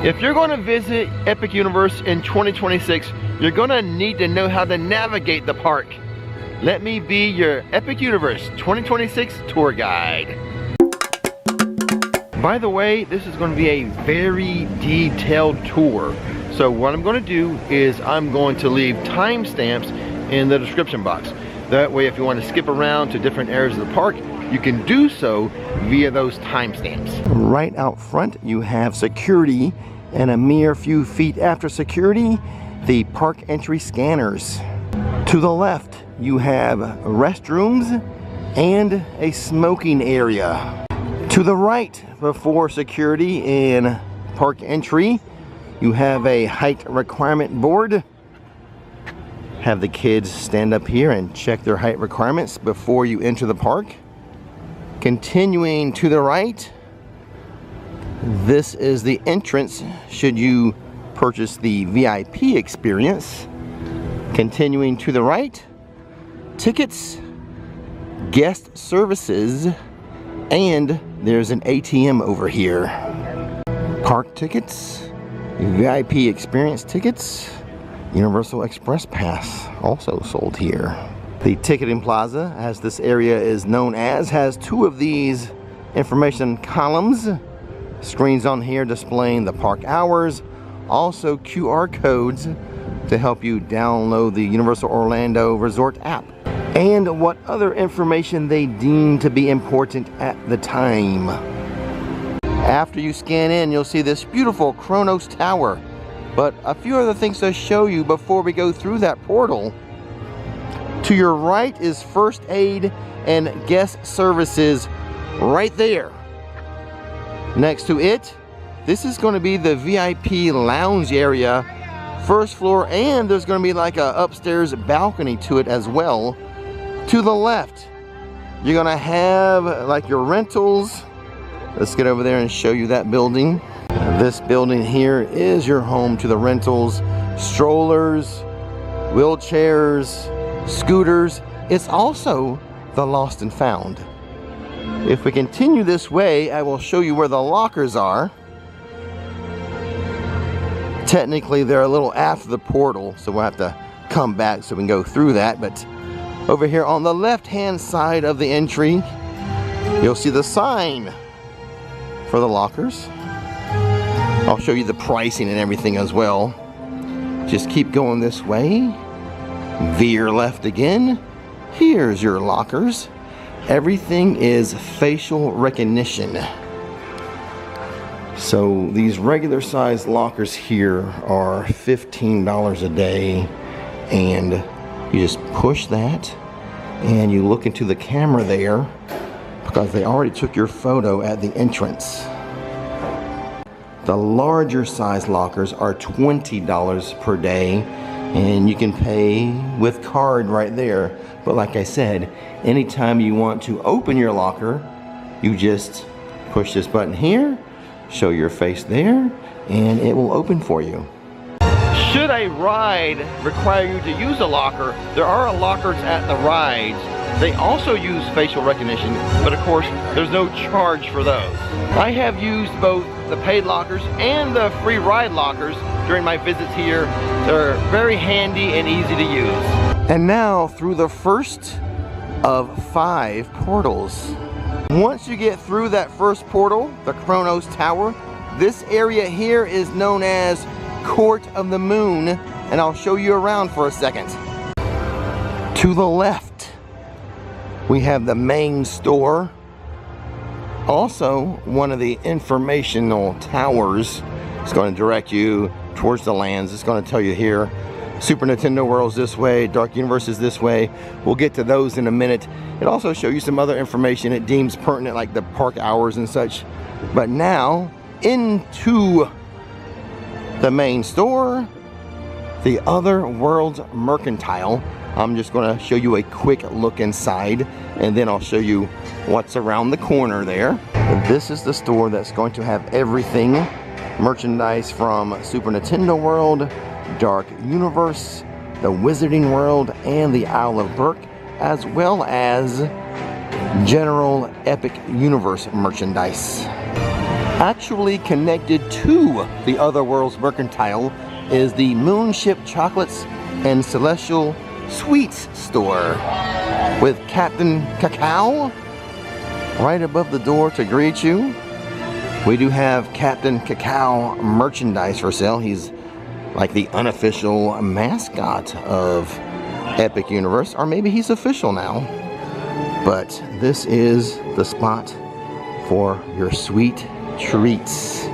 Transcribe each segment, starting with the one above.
If you're going to visit Epic Universe in 2026, you're going to need to know how to navigate the park. Let me be your Epic Universe 2026 tour guide. By the way, this is going to be a very detailed tour. So what I'm going to do is I'm going to leave timestamps in the description box. That way, if you want to skip around to different areas of the park, you can do so via those timestamps. Right out front, you have security, and a mere few feet after security, the park entry scanners. To the left, you have restrooms and a smoking area. To the right, before security and park entry, you have a height requirement board. Have the kids stand up here and check their height requirements before you enter the park. Continuing to the right, this is the entrance should you purchase the VIP experience. Continuing to the right, tickets, guest services, and there's an ATM over here. Park tickets, VIP experience tickets, Universal Express Pass also sold here. The ticketing plaza, as this area is known as, has two of these information columns. Screens on here displaying the park hours, also QR codes to help you download the Universal Orlando Resort app, and what other information they deem to be important at the time. After you scan in, you'll see this beautiful Kronos Tower, but a few other things to show you before we go through that portal. To your right is first aid and guest services right there. Next to it, this is going to be the VIP lounge area, first floor, and there's going to be like a upstairs balcony to it as well. To the left, you're going to have like your rentals. Let's get over there and show you that building. This building here is your home to the rentals, strollers, wheelchairs, scooters. It's also the lost and found. If we continue this way, I will show you where the lockers are. Technically, they're a little after the portal, so we'll have to come back so we can go through that. But over here on the left-hand side of the entry, you'll see the sign for the lockers. I'll show you the pricing and everything as well. Just keep going this way. Veer left again. Here's your lockers. Everything is facial recognition. So these regular size lockers here are $15 a day, and you just push that and you look into the camera there because they already took your photo at the entrance. The larger size lockers are $20 per day, and you can pay with card right there. But like I said, anytime you want to open your locker, you just push this button here, show your face there, and it will open for you. Should a ride require you to use a locker, there are lockers at the rides. They also use facial recognition, but of course, there's no charge for those. I have used both the paid lockers and the free ride lockers during my visits here. They're very handy and easy to use. And now through the first of 5 portals. Once you get through that first portal, the Kronos Tower, this area here is known as Court of the Moon, and I'll show you around for a second. To the left, we have the main store. Also, one of the informational towers is going to direct you towards the lands. It's going to tell you here, Super Nintendo World's this way, Dark Universe is this way. We'll get to those in a minute. It also shows you some other information it deems pertinent, like the park hours and such. But now, into the main store, the Other Worlds Mercantile. I'm just going to show you a quick look inside, and then I'll show you what's around the corner there. This is the store that's going to have everything merchandise from Super Nintendo World, Dark Universe, the Wizarding World, and the Isle of Berk, as well as general Epic Universe merchandise. Actually connected to the Other Worlds Mercantile is the Moonship Chocolates and Celestial Sweets store with Captain Cacao right above the door to greet you. We do have Captain Cacao merchandise for sale. He's like the unofficial mascot of Epic Universe, or maybe he's official now. But this is the spot for your sweet treats.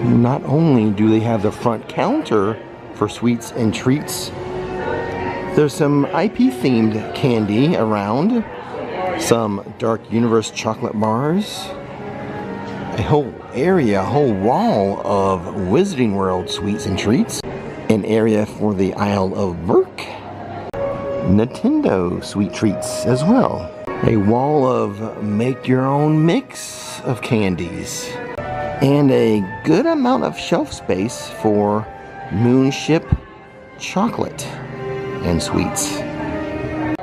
Not only do they have the front counter for sweets and treats, there's some IP themed candy around, some Dark Universe chocolate bars, a whole area, a whole wall of Wizarding World sweets and treats, an area for the Isle of Berk, Nintendo sweet treats as well, a wall of make your own mix of candies, and a good amount of shelf space for Moonship chocolate and sweets.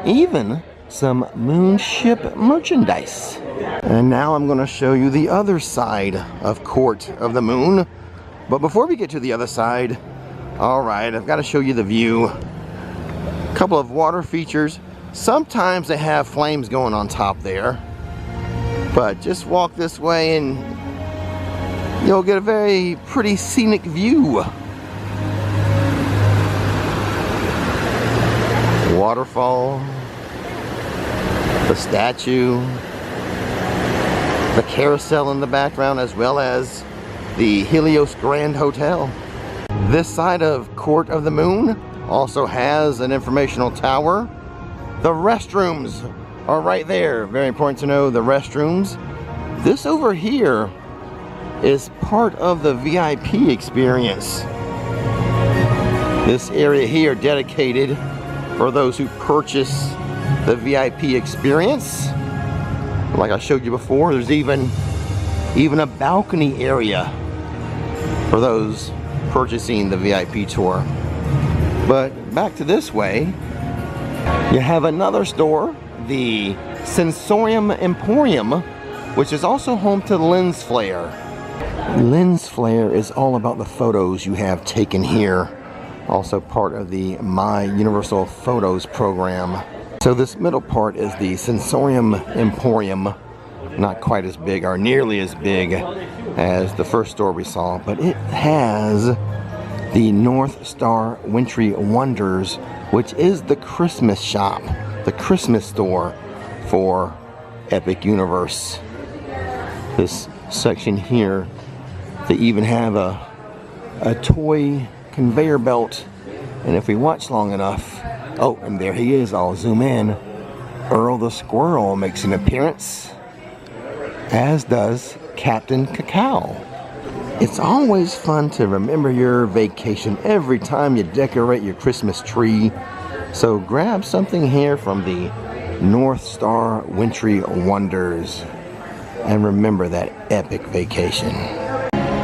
Even some Moonship merchandise. And now I'm going to show you the other side of Court of the Moon. But before we get to the other side, alright, I've got to show you the view. A couple of water features. Sometimes they have flames going on top there. But just walk this way and you'll get a very pretty scenic view. Waterfall, the statue, the carousel in the background, as well as the Helios Grand Hotel. This side of Court of the Moon also has an informational tower. The restrooms are right there. Very important to know, the restrooms. This over here is part of the VIP experience. This area here dedicated for those who purchase the VIP experience. Like I showed you before, there's even a balcony area for those purchasing the VIP tour. But back to this way, you have another store, the Sensorium Emporium, which is also home to Lens Flare. Lens Flare is all about the photos you have taken here. Also part of the My Universal Photos program. So this middle part is the Sensorium Emporium. Not quite as big or nearly as big as the first store we saw, but it has the North Star Wintry Wonders, which is the Christmas shop, the Christmas store for Epic Universe. This section here, they even have a toy conveyor belt, and if we watch long enough, oh, and there he is, I'll zoom in. Earl the Squirrel makes an appearance, as does Captain Cacao. It's always fun to remember your vacation every time you decorate your Christmas tree, so grab something here from the North Star Wintry Wonders and remember that epic vacation.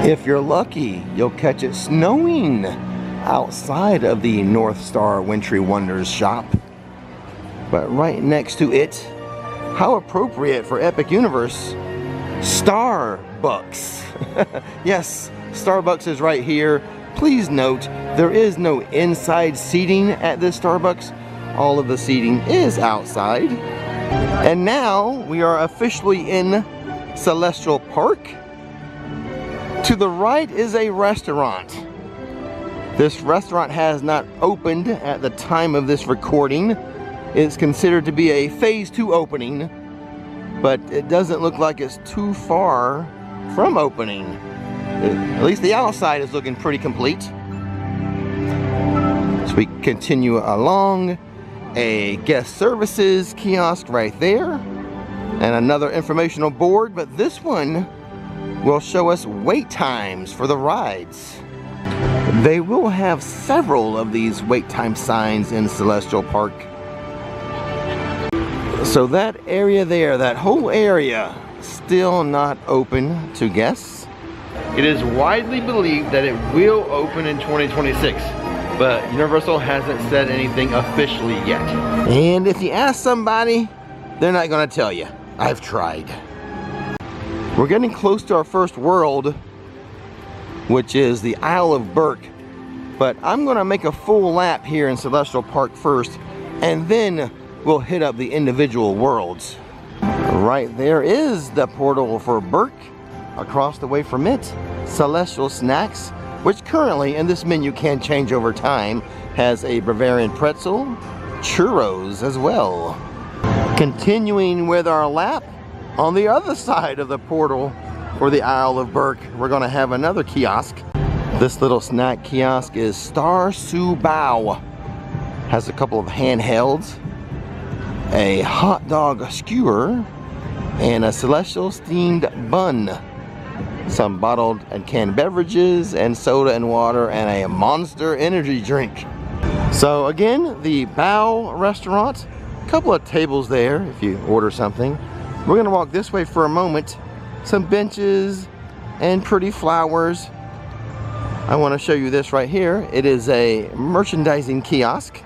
If you're lucky, you'll catch it snowing outside of the North Star Wintry Wonders shop. But right next to it, how appropriate for Epic Universe, Starbucks. Yes, Starbucks is right here. Please note, there is no inside seating at this Starbucks. All of the seating is outside. And now we are officially in Celestial Park. To the right is a restaurant. This restaurant has not opened at the time of this recording. It's considered to be a phase 2 opening, but it doesn't look like it's too far from opening. At least the outside is looking pretty complete. So we continue along, a guest services kiosk right there, and another informational board, but this one will show us wait times for the rides. They will have several of these wait time signs in Celestial Park. So that area there, that whole area, still not open to guests. It is widely believed that it will open in 2026, but Universal hasn't said anything officially yet. And if you ask somebody, they're not going to tell you. I've tried. We're getting close to our first world, which is the Isle of Berk. But I'm gonna make a full lap here in Celestial Park first, and then we'll hit up the individual worlds. Right there is the portal for Berk. Across the way from it, Celestial Snacks, which currently in this menu can change over time, has a Bavarian pretzel, churros as well. Continuing with our lap, on the other side of the portal for the Isle of Berk, we're gonna have another kiosk. This little snack kiosk is Star Su Bao. Has a couple of handhelds, a hot dog skewer, and a Celestial steamed bun. Some bottled and canned beverages, and soda and water, and a Monster energy drink. So again, the Bao restaurant, a couple of tables there if you order something. We're gonna walk this way for a moment. Some benches and pretty flowers. I want to show you this right here. It is a merchandising kiosk.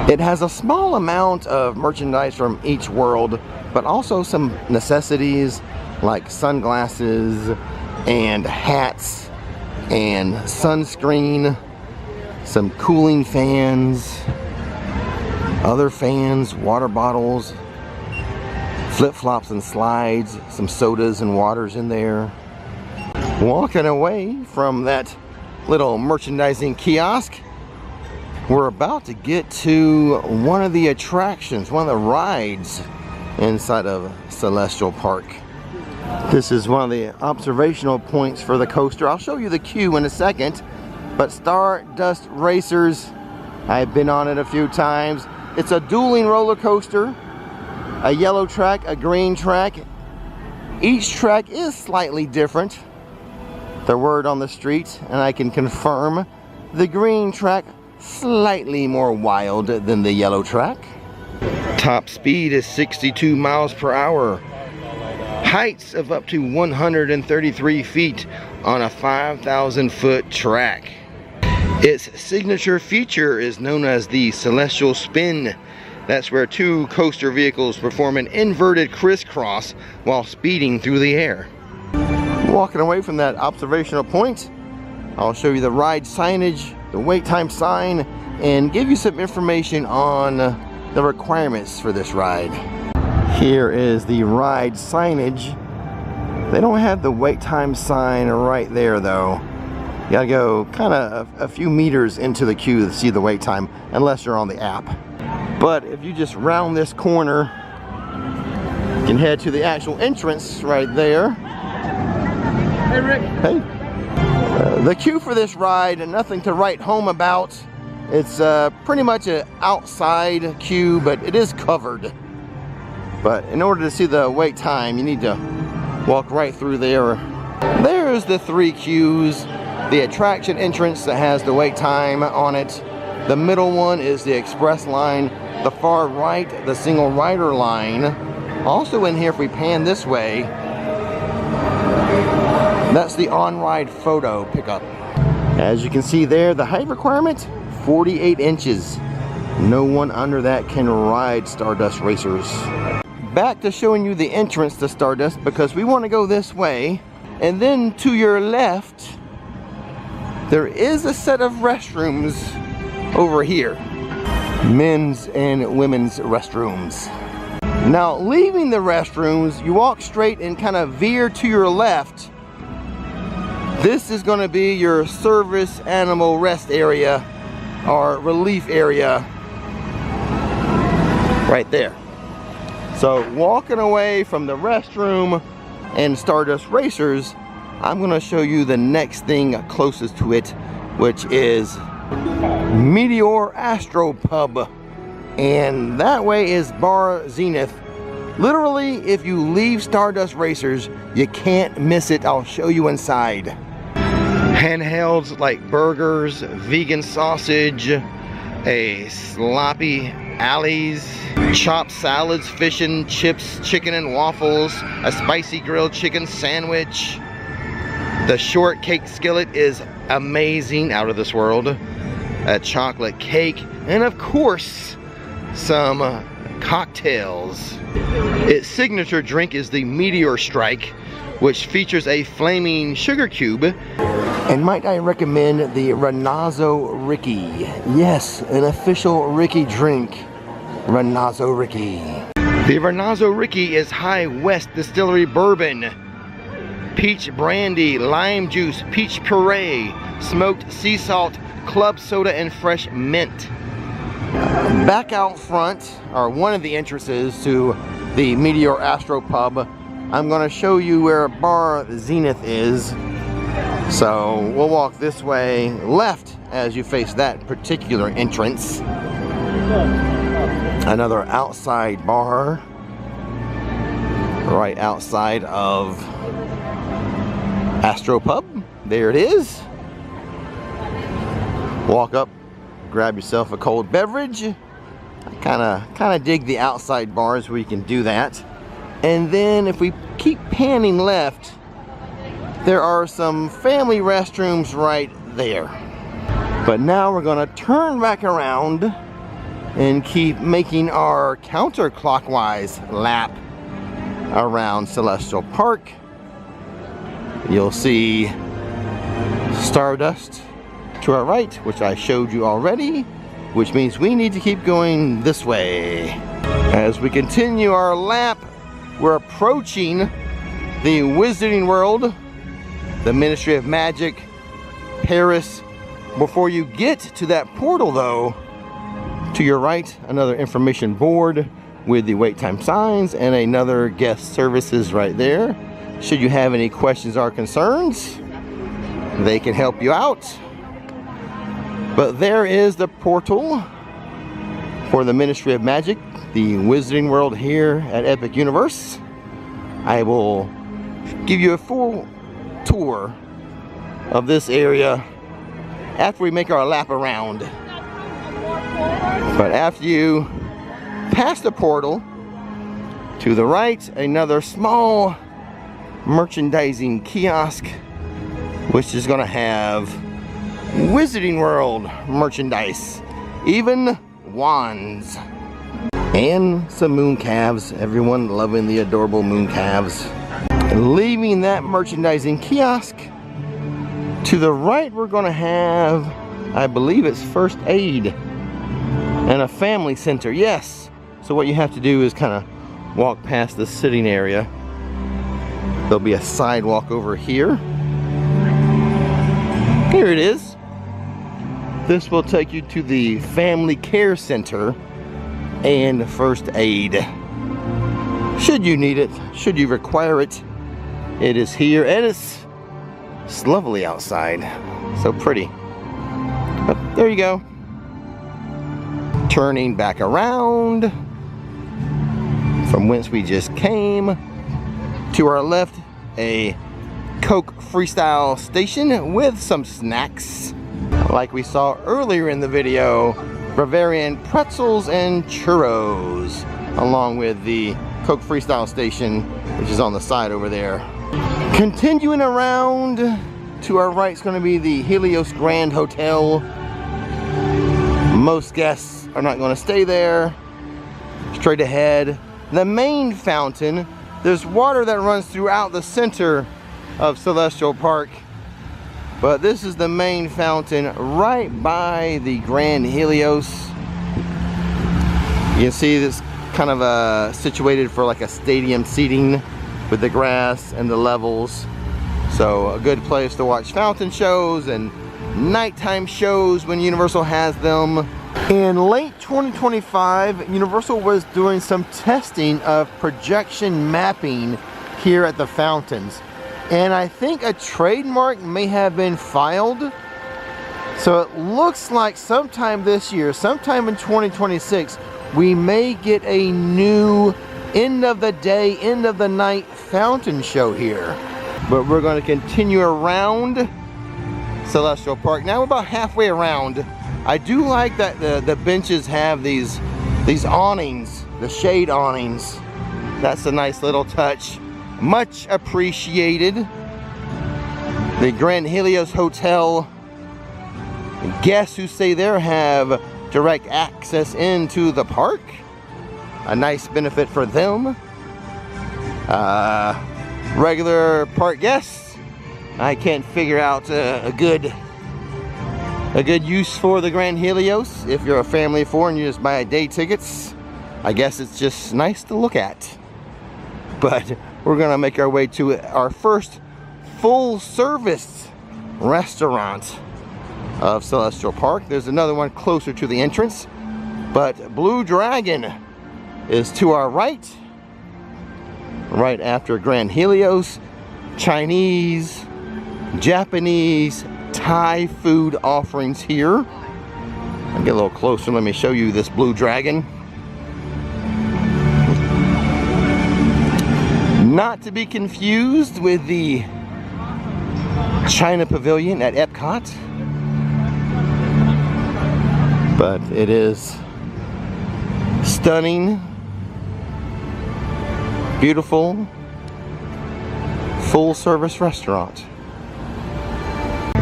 It has a small amount of merchandise from each world, but also some necessities like sunglasses and hats and sunscreen, some cooling fans, other fans, water bottles, flip-flops and slides, some sodas and waters in there. Walking away from that little merchandising kiosk, we're about to get to one of the attractions, one of the rides inside of Celestial Park. This is one of the observational points for the coaster. I'll show you the queue in a second, but Stardust Racers, I've been on it a few times. It's a dueling roller coaster, a yellow track, a green track. Each track is slightly different. The word on the street, and I can confirm the green track slightly more wild than the yellow track. Top speed is 62 miles per hour. Heights of up to 133 feet on a 5,000 foot track. Its signature feature is known as the Celestial Spin. That's where two coaster vehicles perform an inverted crisscross while speeding through the air. Walking away from that observational point, I'll show you the ride signage, the wait time sign, and give you some information on the requirements for this ride. Here is the ride signage. They don't have the wait time sign right there though. You gotta go kind of a few meters into the queue to see the wait time, unless you're on the app. But if you just round this corner, you can head to the actual entrance right there. Hey Rick. Hey. The queue for this ride, nothing to write home about. It's pretty much an outside queue, but it is covered. But in order to see the wait time, you need to walk right through there. There's the three queues. The attraction entrance that has the wait time on it. The middle one is the express line. The far right, the single rider line. Also in here, if we pan this way, that's the on-ride photo pickup. As you can see there, the height requirement, 48 inches. No one under that can ride Stardust Racers. Back to showing you the entrance to Stardust, because we want to go this way. And then to your left, there is a set of restrooms over here. Men's and women's restrooms. Now, leaving the restrooms, you walk straight and kind of veer to your left. This is going to be your service animal rest area or relief area right there. So walking away from the restroom and Stardust Racers, I'm going to show you the next thing closest to it, which is Meteor Astro Pub. And that way is Bar Zenith. Literally, if you leave Stardust Racers, you can't miss it. I'll show you inside. Handhelds like burgers, vegan sausage, a sloppy Alley's, chopped salads, fish and chips, chicken and waffles, a spicy grilled chicken sandwich. The shortcake skillet is amazing, out of this world. A chocolate cake, and of course, some cocktails. Its signature drink is the Meteor Strike, which features a flaming sugar cube. And might I recommend the Renazzo Ricky. Yes, an official Ricky drink. Renazzo Ricky. The Renazzo Ricky is High West Distillery Bourbon, peach brandy, lime juice, peach puree, smoked sea salt, club soda, and fresh mint. Back out front, or one of the entrances to the Meteor Astro Pub, I'm going to show you where Bar Zenith is. So we'll walk this way left as you face that particular entrance. Another outside bar right outside of Astro Pub. There it is. Walk up, grab yourself a cold beverage. I kind of dig the outside bars where you can do that. And then if we keep panning left, there are some family restrooms right there. But now we're gonna turn back around and keep making our counterclockwise lap around Celestial Park. You'll see Stardust to our right, which I showed you already, which means we need to keep going this way. As we continue our lap, we're approaching the Wizarding World, the Ministry of Magic, Paris. Before you get to that portal though, to your right, another information board with the wait time signs and another guest services right there. Should you have any questions or concerns, they can help you out. But there is the portal for the Ministry of Magic, the Wizarding World here at Epic Universe. I will give you a full tour of this area after we make our lap around. But after you pass the portal, to the right, another small merchandising kiosk, which is going to have Wizarding World merchandise, even wands, and some moon calves. Everyone loving the adorable moon calves. Leaving that merchandising kiosk, to the right we're going to have, I believe it's first aid and a family center. Yes. So what you have to do is kind of walk past the sitting area. There'll be a sidewalk over here. Here it is. This will take you to the Family Care Center and first aid. Should you need it, should you require it, it is here, and it's lovely outside. So pretty. But there you go. Turning back around from whence we just came. To our left, a Coke Freestyle station with some snacks. Like we saw earlier in the video, Bavarian pretzels and churros, along with the Coke Freestyle station, which is on the side over there. Continuing around, to our right is going to be the Helios Grand Hotel. Most guests are not going to stay there. Straight ahead, the main fountain. There's water that runs throughout the center of Celestial Park, but this is the main fountain right by the Grand Helios. You can see this kind of situated for like a stadium seating with the grass and the levels. So a good place to watch fountain shows and nighttime shows when Universal has them. In late 2025, Universal was doing some testing of projection mapping here at the fountains. And I think a trademark may have been filed. So it looks like sometime this year, sometime in 2026, we may get a new end of the day, end of the night fountain show here. But we're going to continue around Celestial Park. Now we're about halfway around. I do like that the benches have these awnings, the shade awnings. That's a nice little touch. Much appreciated. The Grand Helios Hotel, guests who stay there have direct access into the park. A nice benefit for them. regular park guests, I can't figure out a good use for the Grand Helios. If you're a family of 4 and you just buy day tickets, I guess it's just nice to look at. But we're gonna make our way to our first full service restaurant of Celestial Park. There's another one closer to the entrance, but Blue Dragon is to our right after Grand Helios. Chinese, Japanese, Thai food offerings here. I'll get a little closer. Let me show you this Blue Dragon. Not to be confused with the China Pavilion at Epcot, but it is stunning, beautiful, full service restaurant.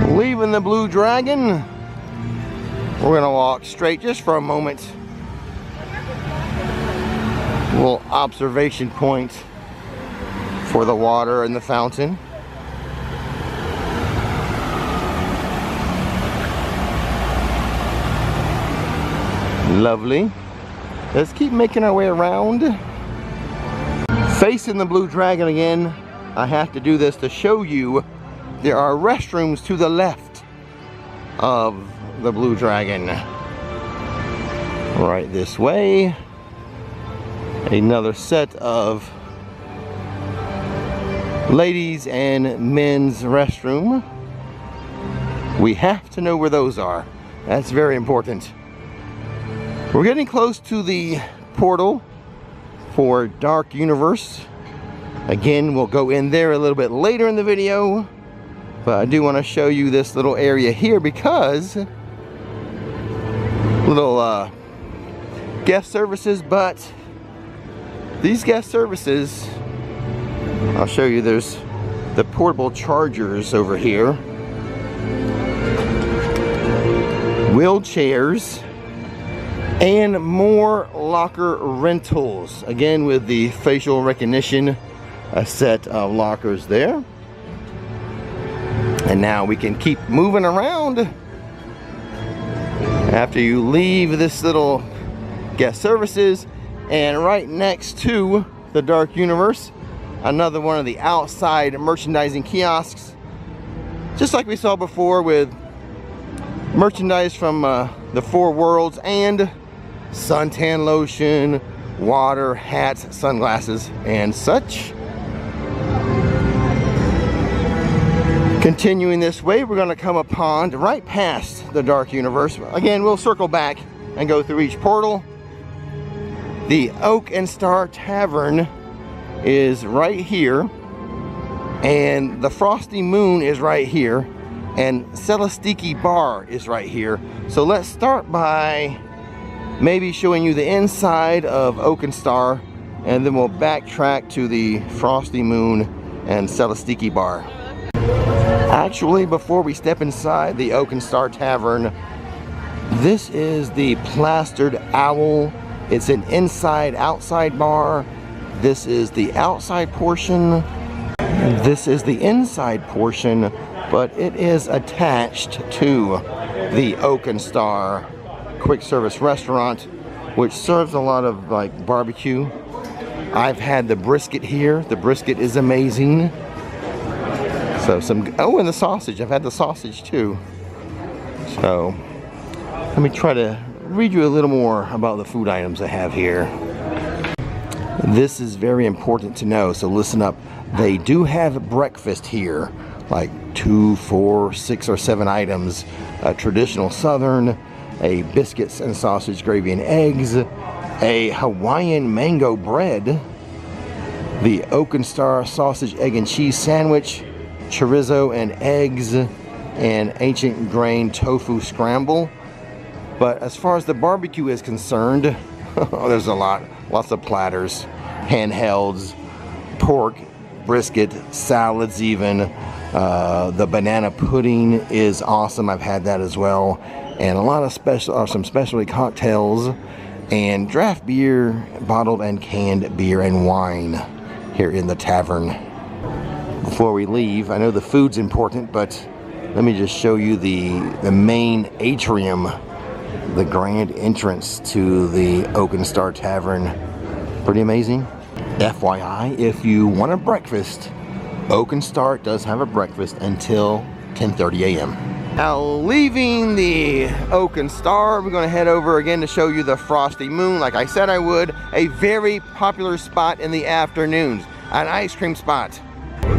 Leaving the Blue Dragon, we're gonna walk straight just for a moment. A little observation point for the water and the fountain. Lovely. Let's keep making our way around. Facing the Blue Dragon again, I have to do this to show you there are restrooms to the left of the Blue Dragon. Right this way. Another set of ladies and men's restroom. We have to know where those are. That's very important. We're getting close to the portal for Dark Universe. Again, we'll go in there a little bit later in the video, but I do want to show you this little area here because little guest services, but these guest services, I'll show you, there's the portable chargers over here, wheelchairs, and more locker rentals. Again, with the facial recognition, a set of lockers there. And now we can keep moving around. After you leave this little guest services, and right next to the Dark Universe, another one of the outside merchandising kiosks, just like we saw before, with merchandise from the 4 worlds and suntan lotion, water, hats, sunglasses, and such. Continuing this way, we're going to come upon right past the Dark Universe. Again, we'll circle back and go through each portal. The Oak and Star Tavern is right here, and the Frosty Moon is right here, and Celestiki Bar is right here. So let's start by maybe showing you the inside of Oak and Star, and then we'll backtrack to the Frosty Moon and Celestiki Bar. Actually, before we step inside the Oak and Star Tavern, this is the Plastered Owl. It's an inside-outside bar. This is the outside portion. This is the inside portion, but it is attached to the Oak and Star quick service restaurant, which serves a lot of like barbecue. I've had the brisket here. The brisket is amazing. So oh, and the sausage. I've had the sausage too. So let me try to read you a little more about the food items I have here. This is very important to know, so listen up. They do have breakfast here, like 2, 4, 6, or 7 items. A traditional Southern, a biscuits and sausage, gravy and eggs, a Hawaiian mango bread, the Oak and Star sausage, egg and cheese sandwich, chorizo and eggs, and ancient grain tofu scramble. But as far as the barbecue is concerned, there's lots of platters, handhelds, pork, brisket, salads even. The banana pudding is awesome. I've had that as well. And a lot of some specialty cocktails and draft beer, bottled and canned beer and wine here in the tavern. before we leave. I know the food's important, but let me just show you the main atrium, the grand entrance to the Oak and Star Tavern. Pretty amazing. FYI, if you want a breakfast, Oak and Star does have a breakfast until 10:30 a.m. Now, leaving the Oak and Star, we're gonna head over again to show you the Frosty Moon, like I said I would. A very popular spot in the afternoons, an ice cream spot.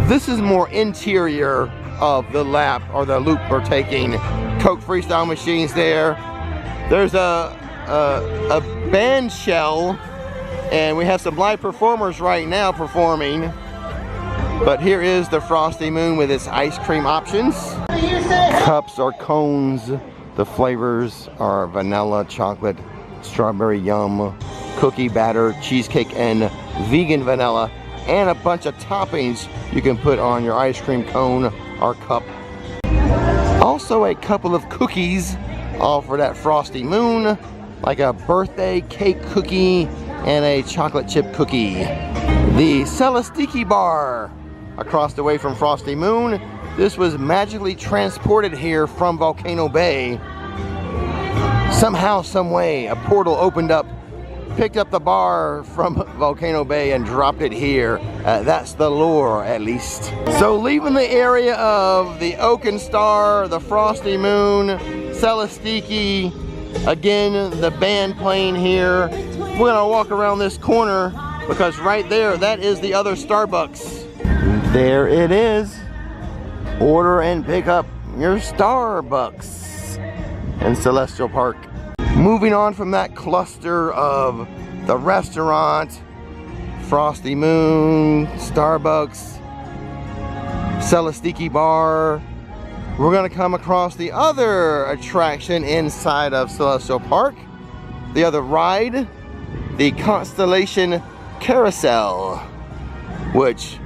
This is more interior of the lap or the loop we're taking. Coke freestyle machines there. There's a band shell, and we have some live performers right now performing. But here is the Frosty Moon with its ice cream options. Cups or cones. The flavors are vanilla, chocolate, strawberry yum, cookie batter, cheesecake, and vegan vanilla. And a bunch of toppings you can put on your ice cream cone or cup. Also a couple of cookies offered at Frosty Moon, like a birthday cake cookie and a chocolate chip cookie. The Celestiki bar across the way from Frosty Moon. This was magically transported here from Volcano Bay. Somehow, some way, a portal opened up, picked up the bar from Volcano Bay and dropped it here. That's the lore, at least. So leaving the area of the Oak and Star, the Frosty Moon, Celestiki, again, the band playing here. We're gonna walk around this corner because right there, that is the other Starbucks. There it is. Order and pick up your Starbucks in Celestial Park. Moving on from that cluster of the restaurant, Frosty Moon, Starbucks, Celestiki bar, we're gonna come across the other attraction inside of Celestial Park, the other ride, the Constellation Carousel, which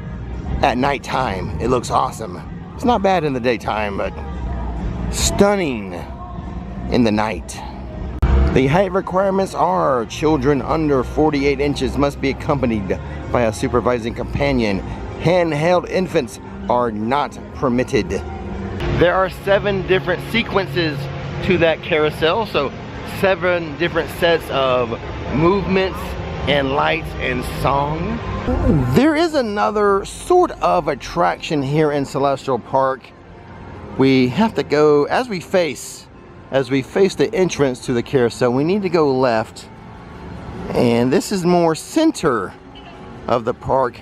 at nighttime, it looks awesome. It's not bad in the daytime, but stunning in the night. The height requirements are children under 48 inches must be accompanied by a supervising companion. Handheld infants are not permitted. There are 7 different sequences to that carousel, so 7 different sets of movements and lights and song. There is another sort of attraction here in Celestial Park. We have to go, as we face the entrance to the carousel, we need to go left. And this is more center of the park,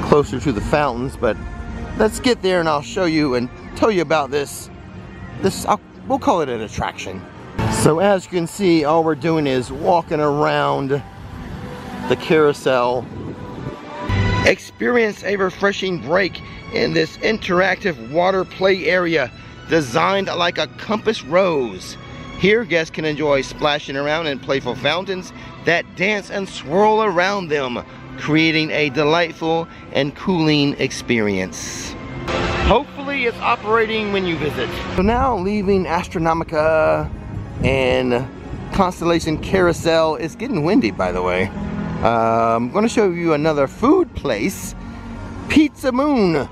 closer to the fountains, but let's get there and I'll show you and tell you about this. We'll call it an attraction. So as you can see, all we're doing is walking around the carousel. Experience a refreshing break in this interactive water play area designed like a compass rose. Here guests can enjoy splashing around in playful fountains that dance and swirl around them, creating a delightful and cooling experience. Hopefully it's operating when you visit. So now leaving Astronomica and Constellation Carousel. It's getting windy, by the way. I'm going to show you another food place, Pizza Moon,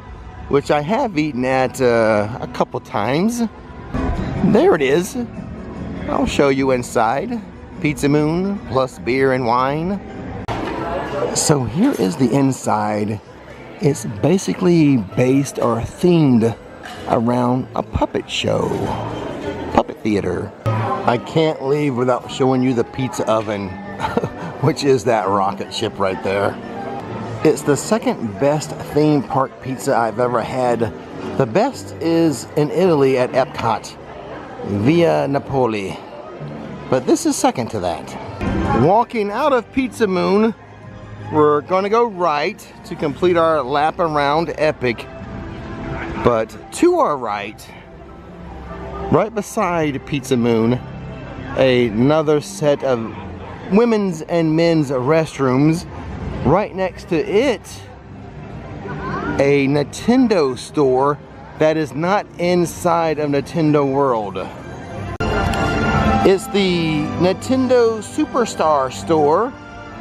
which I have eaten at a couple times. There it is. I'll show you inside. Pizza Moon plus beer and wine. So here is the inside. It's basically based or themed around a puppet show, puppet theater. I can't leave without showing you the pizza oven, which is that rocket ship right there. It's the second best theme park pizza I've ever had. The best is in Italy at Epcot, Via Napoli. But this is second to that. Walking out of Pizza Moon, we're gonna go right to complete our lap around Epic. But to our right beside Pizza Moon, another set of women's and men's restrooms. Right next to it, a Nintendo store that is not inside of Nintendo World. It's the Nintendo Superstar store.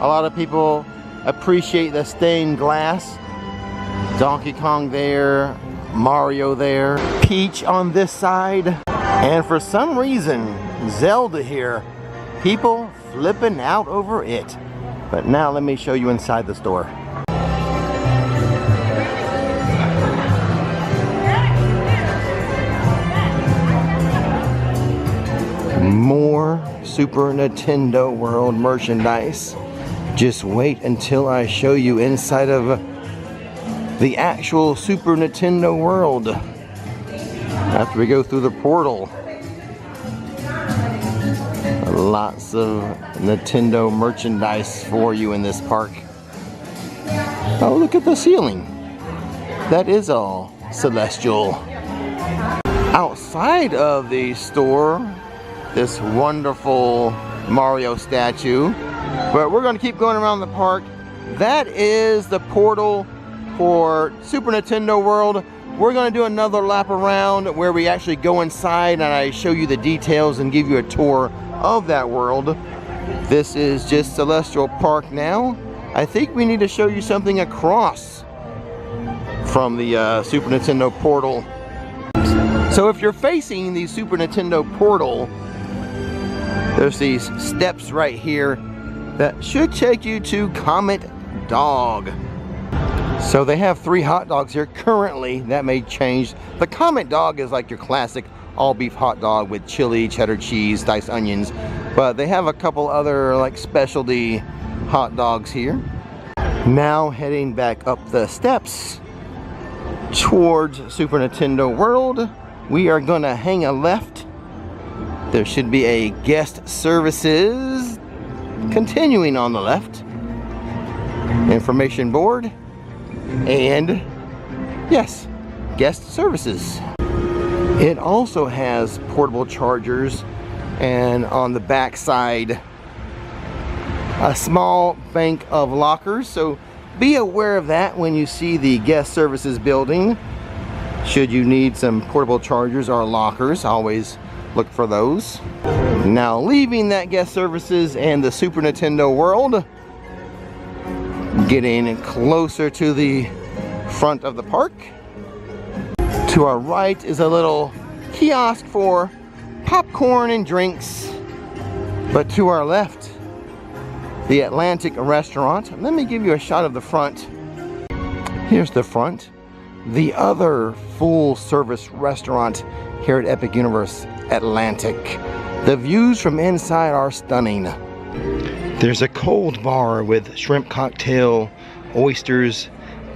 A lot of people appreciate the stained glass. Donkey Kong there, Mario there, Peach on this side, and for some reason, Zelda here. People flipping out over it. But now let me show you inside the store. More Super Nintendo World merchandise. Just wait until I show you inside of the actual Super Nintendo World after we go through the portal. Lots of Nintendo merchandise for you in this park. Oh, look at the ceiling. That is all celestial. Outside of the store, this wonderful Mario statue. But we're going to keep going around the park. That is the portal for Super Nintendo World. We're going to do another lap around where we actually go inside and I show you the details and give you a tour of that world. This is just Celestial Park now. I think we need to show you something across from the Super Nintendo portal. So if you're facing the Super Nintendo portal, there's these steps right here that should take you to Comet Dog. So they have 3 hot dogs here currently. That may change. The Comet Dog is like your classic all beef hot dog with chili, cheddar cheese, diced onions. But they have a couple other like specialty hot dogs here. Now heading back up the steps towards Super Nintendo World, we are gonna hang a left. There should be a guest services continuing on the left. Information board. And yes, guest services. It also has portable chargers, and on the back side a small bank of lockers, so be aware of that when you see the guest services building. Should you need some portable chargers or lockers, always look for those. Now leaving that guest services and the Super Nintendo World, getting closer to the front of the park. To our right is a little kiosk for popcorn and drinks. But to our left, the Atlantic restaurant. Let me give you a shot of the front. Here's the front. The other full service restaurant here at Epic Universe Atlantic. The views from inside are stunning. There's a cold bar with shrimp cocktail, oysters.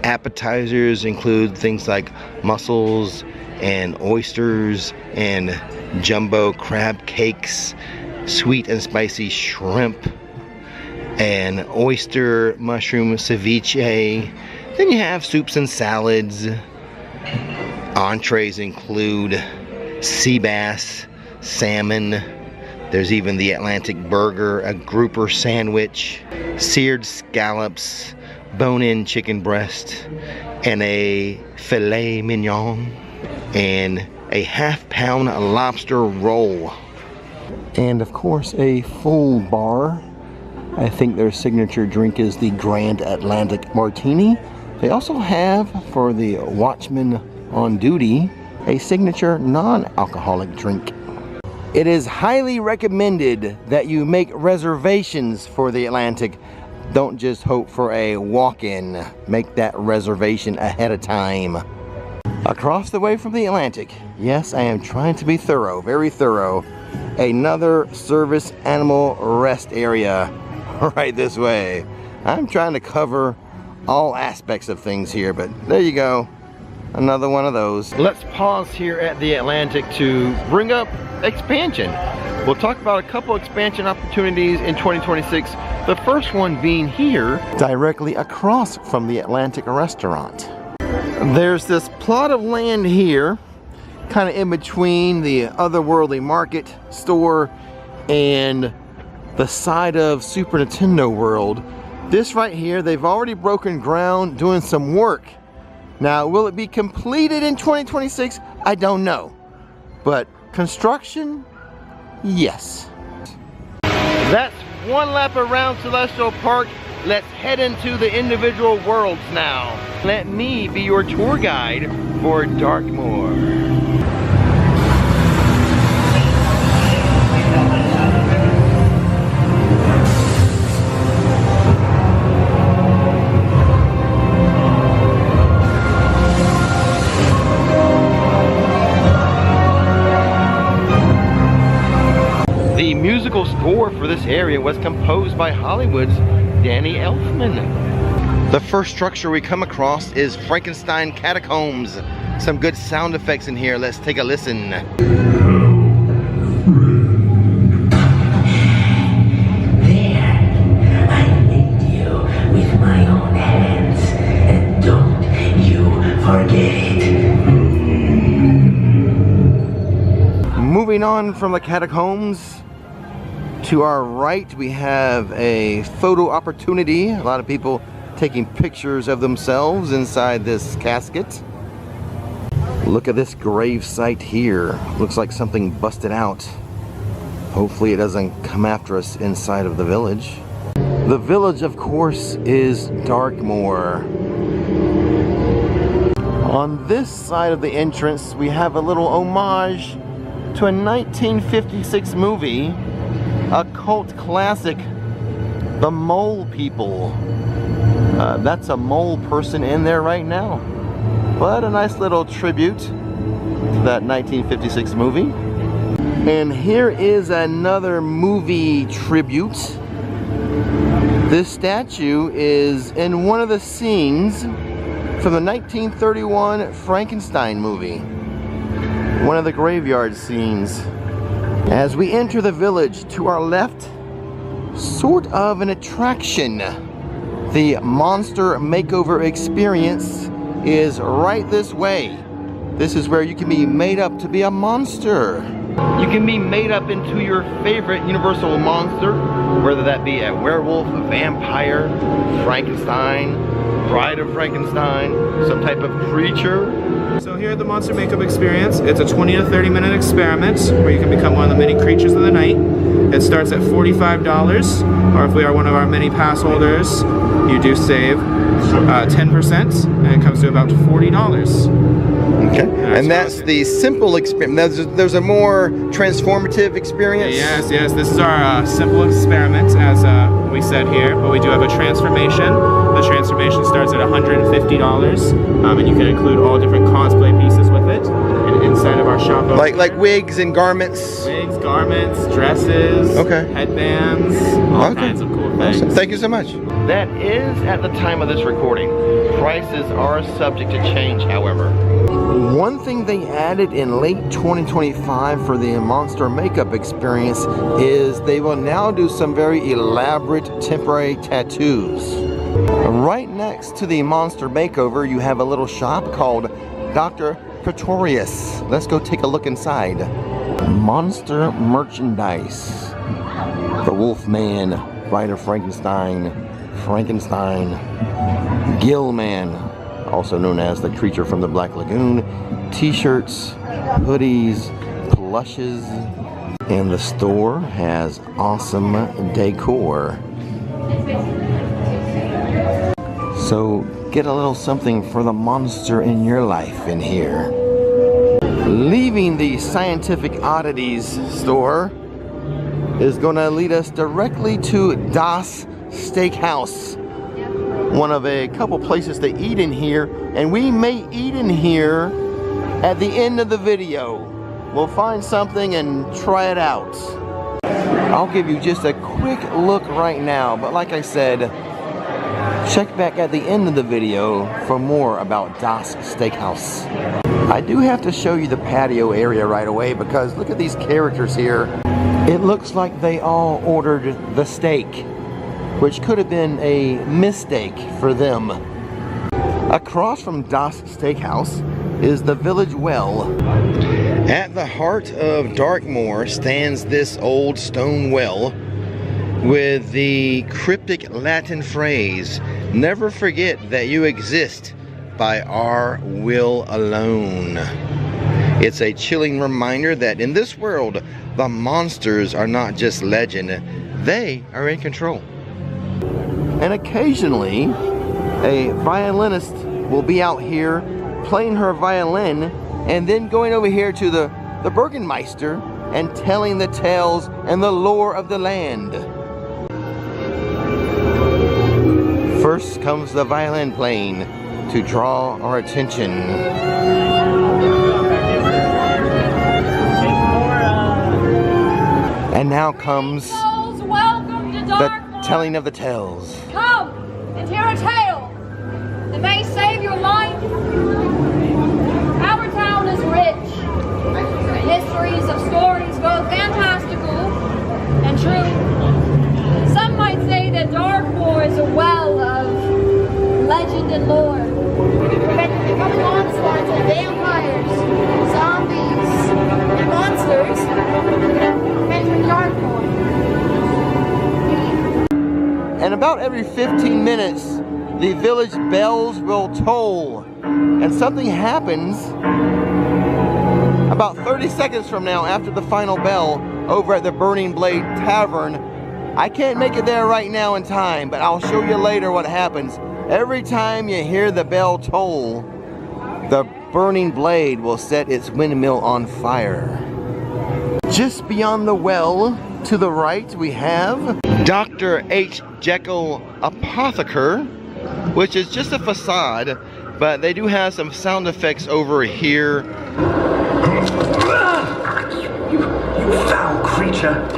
Appetizers include things like mussels and oysters and jumbo crab cakes, sweet and spicy shrimp, and oyster mushroom ceviche. Then you have soups and salads. Entrees include sea bass, salmon. There's even the Atlantic burger, a grouper sandwich, seared scallops, bone-in chicken breast, and a filet mignon, and a half-pound lobster roll. And of course a full bar. I think their signature drink is the Grand Atlantic Martini. They also have, for the watchman on duty, a signature non-alcoholic drink. It is highly recommended that you make reservations for the Atlantic. Don't just hope for a walk-in. Make that reservation ahead of time. Across the way from the Atlantic, yes, I am trying to be thorough, very thorough, another service animal rest area right this way. I'm trying to cover all aspects of things here, but there you go. Another one of those. Let's pause here at the Atlantic to bring up expansion. We'll talk about a couple expansion opportunities in 2026. The first one being here, directly across from the Atlantic restaurant. There's this plot of land here, kind of in between the Otherworldly Market store and the side of Super Nintendo World. This right here, they've already broken ground doing some work. Now, will it be completed in 2026? I don't know. But construction, yes. That's one lap around Celestial Park. let's head into the individual worlds now. Let me be your tour guide for Darkmoor. The musical score for this area was composed by Hollywood's Danny Elfman. The first structure we come across is Frankenstein Catacombs. Some good sound effects in here. Let's take a listen. There, I made you with my own hands, and don't you forget it. Moving on from the catacombs, to our right we have a photo opportunity. A lot of people taking pictures of themselves inside this casket. Look at this grave site here. Looks like something busted out. Hopefully it doesn't come after us inside of the village. The village, of course, is Darkmoor. On this side of the entrance we have a little homage to a 1956 movie, a cult classic, The Mole People. That's a mole person in there right now. But a nice little tribute to that 1956 movie. And here is another movie tribute. This statue is in one of the scenes from the 1931 Frankenstein movie. One of the graveyard scenes. As we enter the village, to our left, sort of an attraction. The Monster Makeover Experience is right this way. This is where you can be made up to be a monster. You can be made up into your favorite Universal monster, whether that be a werewolf, a vampire, Frankenstein, Bride of Frankenstein, some type of creature. So here at the Monster Makeup Experience, it's a 20 to 30 minute experiment where you can become one of the many creatures of the night. It starts at $45, or if we are one of our many pass holders, you do save 10%, and it comes to about $40. Okay, and that's the simple experience. There's a more transformative experience? Yes, this is our simple experiment, as we said here, but we do have a transformation. The transformation starts at $150, and you can include all different cosplay pieces with it. And inside of our shop, like wigs and garments? Wigs, garments, dresses, headbands, all kinds of cool things. Awesome. Thank you so much. That is at the time of this recording. Prices are subject to change, however. One thing they added in late 2025 for the Monster Makeup Experience is they will now do some very elaborate temporary tattoos. Right next to the Monster Makeover, you have a little shop called Dr. Pretorius. Let's go take a look inside. Monster merchandise. The Wolfman, Bride of Frankenstein, Gillman, also known as the creature from the Black Lagoon, t-shirts, hoodies, plushes, and the store has awesome decor. So get a little something for the monster in your life in here. Leaving the Scientific Oddities store is going to lead us directly to Das Steakhouse. One of a couple places to eat in here, and we may eat in here at the end of the video. We'll find something and try it out. I'll give you just a quick look right now, but like I said, check back at the end of the video for more about Das Steakhouse. I do have to show you the patio area right away because look at these characters here. It looks like they all ordered the steak, which could have been a mistake for them. Across from Das Steakhouse is the village well. At the heart of Darkmoor stands this old stone well with the cryptic Latin phrase, "Never forget that you exist by our will alone." It's a chilling reminder that in this world, the monsters are not just legend, they are in control. And occasionally, a violinist will be out here playing her violin and then going over here to the Burgenmeister and telling the tales and the lore of the land. First comes the violin playing to draw our attention. And now comes the telling of the tales. Come and hear a tale that may save your life. Our town is rich in histories of stories both fantastical and true. Some might say that Darkmoor is a well of legend and lore. Preventing the coming onslaughts of vampires, zombies, and monsters entering Darkmoor. And about every 15 minutes, the village bells will toll. And something happens about 30 seconds from now after the final bell over at the Burning Blade Tavern. I can't make it there right now in time, but I'll show you later what happens. Every time you hear the bell toll, the Burning Blade will set its windmill on fire. Just beyond the well, to the right, we have Dr. H. Jekyll Apotheker, which is just a facade, but they do have some sound effects over here. You foul creature.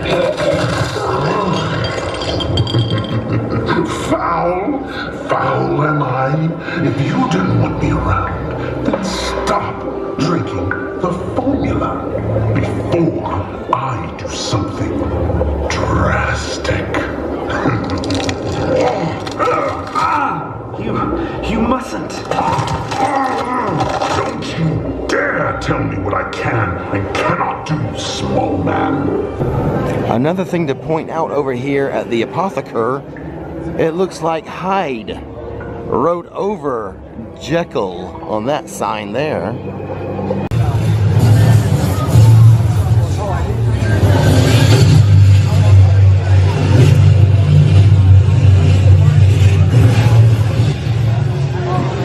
Foul? Foul am I? If you didn't want me around, then stop drinking the formula before I do something drastic. You mustn't. Don't you dare tell me what I can and cannot do, small man. Another thing to point out over here at the Apotheker, it looks like Hyde wrote over Jekyll on that sign there.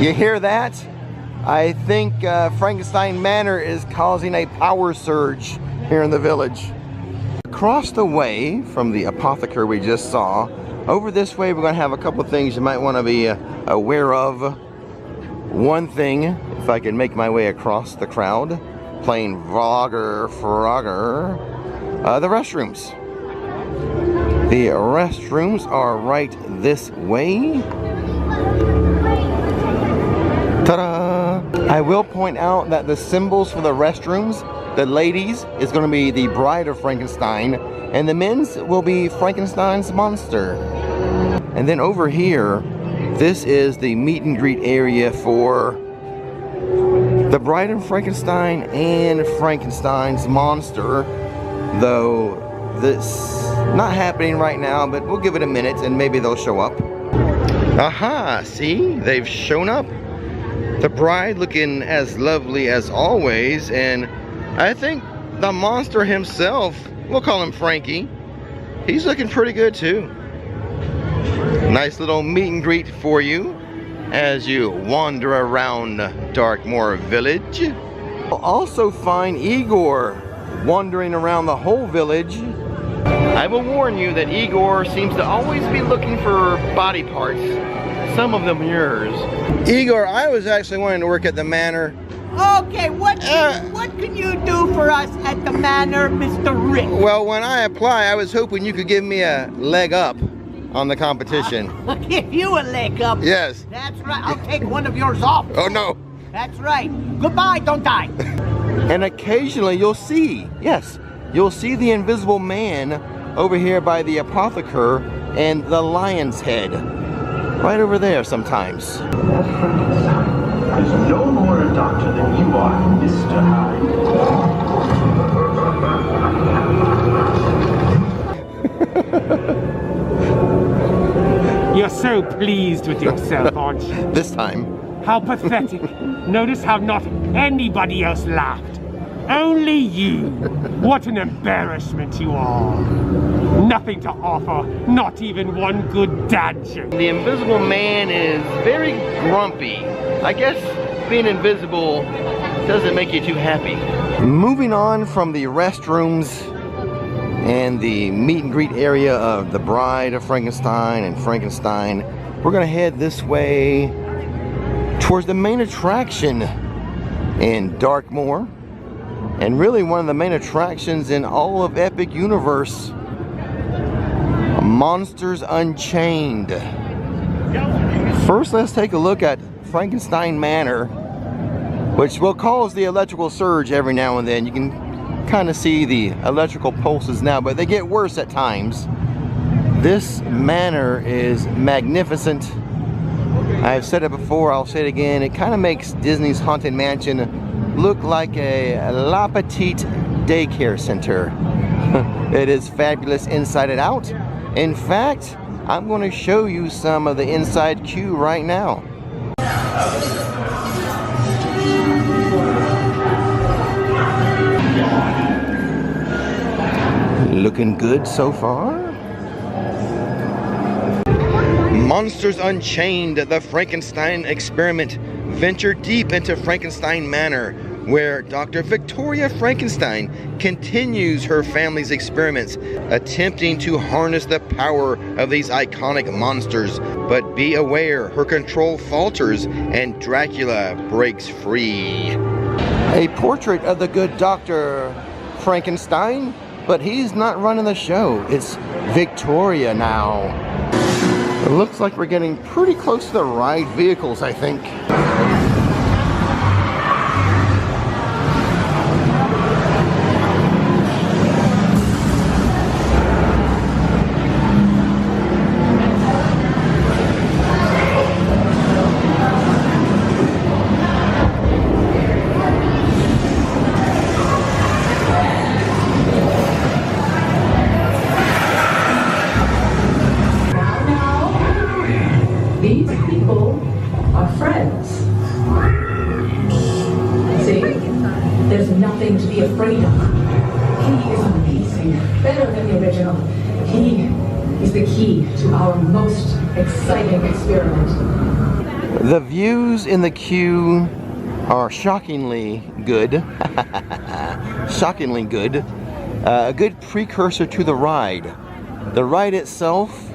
You hear that? I think Frankenstein Manor is causing a power surge here in the village. Across the way from the Apotheker we just saw, over this way we're going to have a couple of things you might want to be aware of. One thing, if I can make my way across the crowd, playing Frogger, the restrooms. The restrooms are right this way. Ta-da! I will point out that the symbols for the restrooms, the ladies is going to be the Bride of Frankenstein, and the men's will be Frankenstein's monster. And then over here, this is the meet and greet area for the Bride of Frankenstein and Frankenstein's monster, though this not happening right now, but we'll give it a minute and maybe they'll show up. Aha, see, they've shown up. The bride looking as lovely as always, and I think the monster himself, we'll call him Frankie, he's looking pretty good too. Nice little meet and greet for you as you wander around Darkmoor Village. You'll also find Igor wandering around the whole village. I will warn you that Igor seems to always be looking for body parts. Some of them yours. Igor, I was actually wanting to work at the manor. Okay, what can you do for us at the manor, Mr. Rick? Well, when I apply, I was hoping you could give me a leg up on the competition. I'll give you a leg up. Yes. That's right. I'll take one of yours off. Oh, no. That's right. Goodbye, don't die. And occasionally you'll see, yes, you'll see the invisible man over here by the Apotheker and the lion's head. Right over there sometimes. That Frankenstein is no more a doctor than you are, Mr. Hyde. You're so pleased with yourself, aren't you? This time. How pathetic. Notice how not anybody else laughed. Only you. What an embarrassment you are. Nothing to offer, not even one good dad joke. The Invisible Man is very grumpy. I guess being invisible doesn't make you too happy. Moving on from the restrooms and the meet and greet area of the Bride of Frankenstein and Frankenstein, we're gonna head this way towards the main attraction in Darkmoor, and really one of the main attractions in all of Epic Universe, Monsters Unchained. First, let's take a look at Frankenstein Manor, which will cause the electrical surge every now and then. You can kind of see the electrical pulses now, but they get worse at times. This manor is magnificent. I've said it before, I'll say it again. It kind of makes Disney's Haunted Mansion look like a La Petite daycare center. It is fabulous inside and out. In fact, I'm going to show you some of the inside queue right now. Looking good so far. Monsters Unchained, the Frankenstein experiment. Venture deep into Frankenstein Manor, where Dr. Victoria Frankenstein continues her family's experiments, attempting to harness the power of these iconic monsters. But be aware, her control falters and Dracula breaks free. A portrait of the good Dr. Frankenstein, but he's not running the show. It's Victoria now. It looks like we're getting pretty close to the ride vehicles, I think. These people are friends. See, there's nothing to be afraid of. He is amazing, better than the original. He is the key to our most exciting experiment. The views in the queue are shockingly good. Shockingly good. A good precursor to the ride. The ride itself,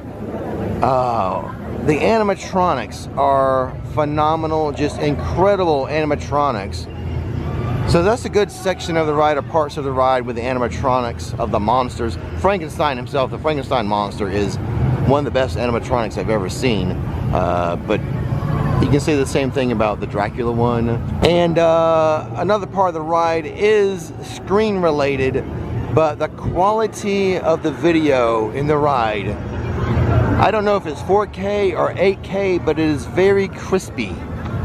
the animatronics are phenomenal, just incredible animatronics. So that's a good section of the ride, or parts of the ride, with the animatronics of the monsters. Frankenstein himself, the Frankenstein monster, is one of the best animatronics I've ever seen. But you can say the same thing about the Dracula one. And another part of the ride is screen related, but the quality of the video in the ride, I don't know if it's 4K or 8K, but it is very crispy,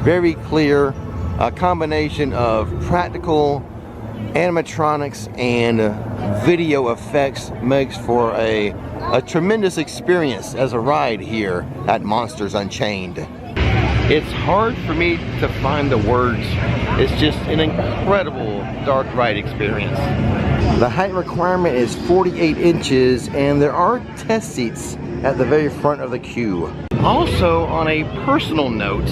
very clear. A combination of practical animatronics and video effects makes for a tremendous experience as a ride here at Monsters Unchained. It's hard for me to find the words. It's just an incredible dark ride experience. The height requirement is 48 inches, and there are test seats at the very front of the queue. Also, on a personal note,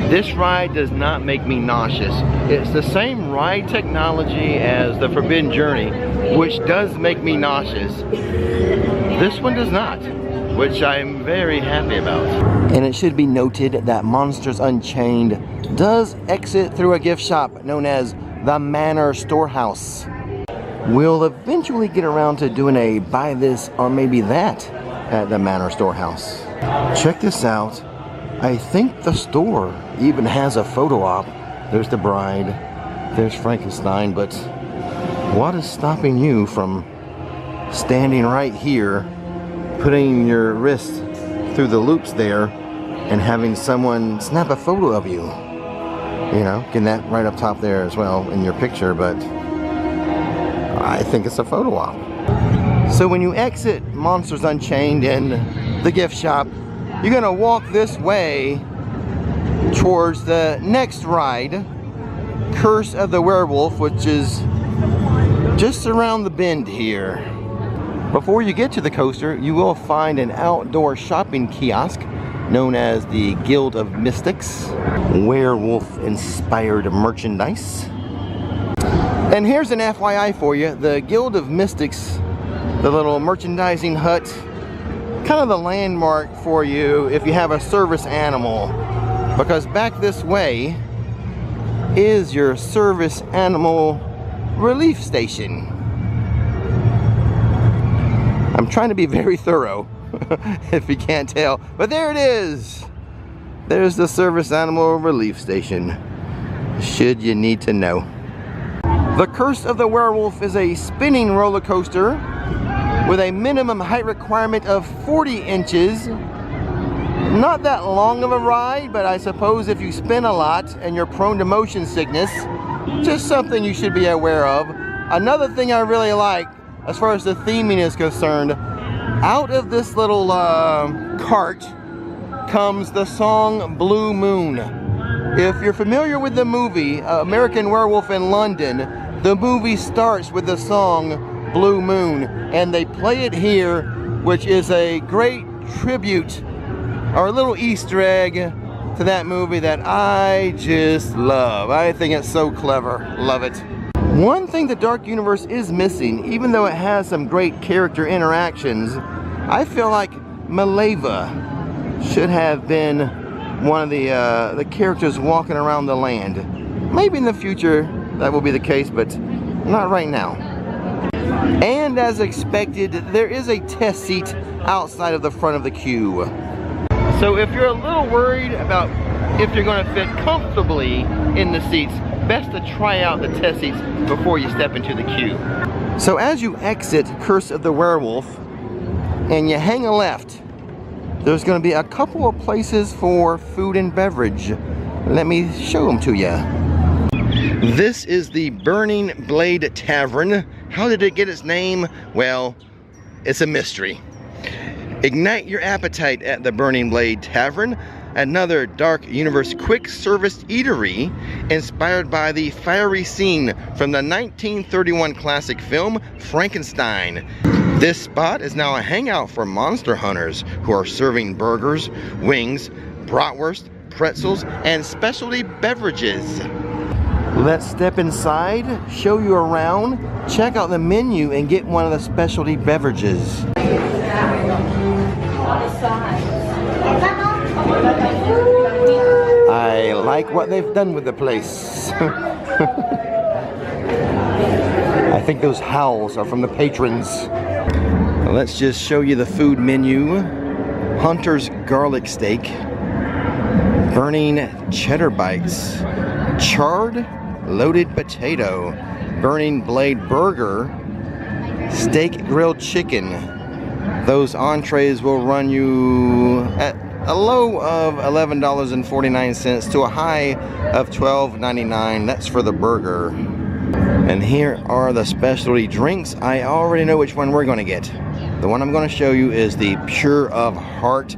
this ride does not make me nauseous. It's the same ride technology as the Forbidden Journey, which does make me nauseous. This one does not, which I'm very happy about. And it should be noted that Monsters Unchained does exit through a gift shop known as the Manor Storehouse. We'll eventually get around to doing a buy this or maybe that at the Manor Storehouse. Check this out. I think the store even has a photo op. There's the bride, there's Frankenstein, but what is stopping you from standing right here, putting your wrist through the loops there, and having someone snap a photo of you? You know, getting that right up top there as well in your picture, but I think it's a photo op. So when you exit Monsters Unchained in the gift shop, you're gonna walk this way towards the next ride, Curse of the Werewolf, which is just around the bend here. Before you get to the coaster, you will find an outdoor shopping kiosk known as the Guild of Mystics. Werewolf-inspired merchandise. And here's an FYI for you. The Guild of Mystics, the little merchandising hut, kind of the landmark for you if you have a service animal. Because back this way is your service animal relief station. I'm trying to be very thorough, if you can't tell, but there it is. There's the service animal relief station, should you need to know. The Curse of the Werewolf is a spinning roller coaster with a minimum height requirement of 40 inches. Not that long of a ride, but I suppose if you spin a lot and you're prone to motion sickness, just something you should be aware of. Another thing I really like, as far as the theming is concerned, out of this little cart comes the song Blue Moon. If you're familiar with the movie American Werewolf in London, the movie starts with the song Blue Moon, and they play it here, which is a great tribute or a little Easter egg to that movie that I just love. I think it's so clever. Love it. One thing the Dark Universe is missing, even though it has some great character interactions, I feel like Maleva should have been one of the characters walking around the land. Maybe in the future that will be the case, but not right now. And as expected, there is a test seat outside of the front of the queue. So if you're a little worried about if you're going to fit comfortably in the seats, best to try out the test seats before you step into the queue. So as you exit Curse of the Werewolf and you hang a left, there's going to be a couple of places for food and beverage. Let me show them to you. This is the Burning Blade Tavern. How did it get its name? Well, it's a mystery. Ignite your appetite at the Burning Blade Tavern, another Dark Universe quick service eatery inspired by the fiery scene from the 1931 classic film Frankenstein. This spot is now a hangout for monster hunters who are serving burgers, wings, bratwurst, pretzels, and specialty beverages. Let's step inside, show you around, check out the menu, and get one of the specialty beverages. I like what they've done with the place. I think those howls are from the patrons. Let's just show you the food menu. Hunter's garlic steak, burning cheddar bites, charred loaded potato, burning blade burger, steak grilled chicken. Those entrees will run you at a low of $11.49 to a high of $12.99. That's for the burger. And here are the specialty drinks. I already know which one we're going to get. The one I'm going to show you is the Pure of Heart.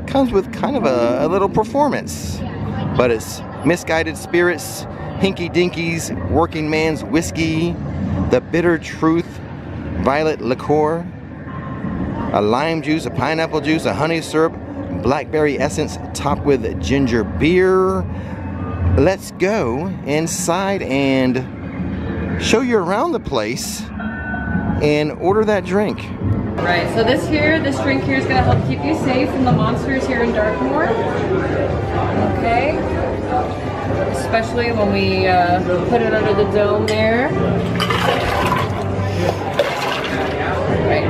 Comes with kind of a little performance, but it's Misguided Spirits, Hinky Dinkies, Working Man's Whiskey, the Bitter Truth Violet Liqueur, a lime juice, a pineapple juice, a honey syrup, blackberry essence topped with ginger beer. Let's go inside and show you around the place and order that drink. Right, so this drink here is going to help keep you safe from the monsters here in Darkmoor. Okay. Especially when we put it under the dome there. Right.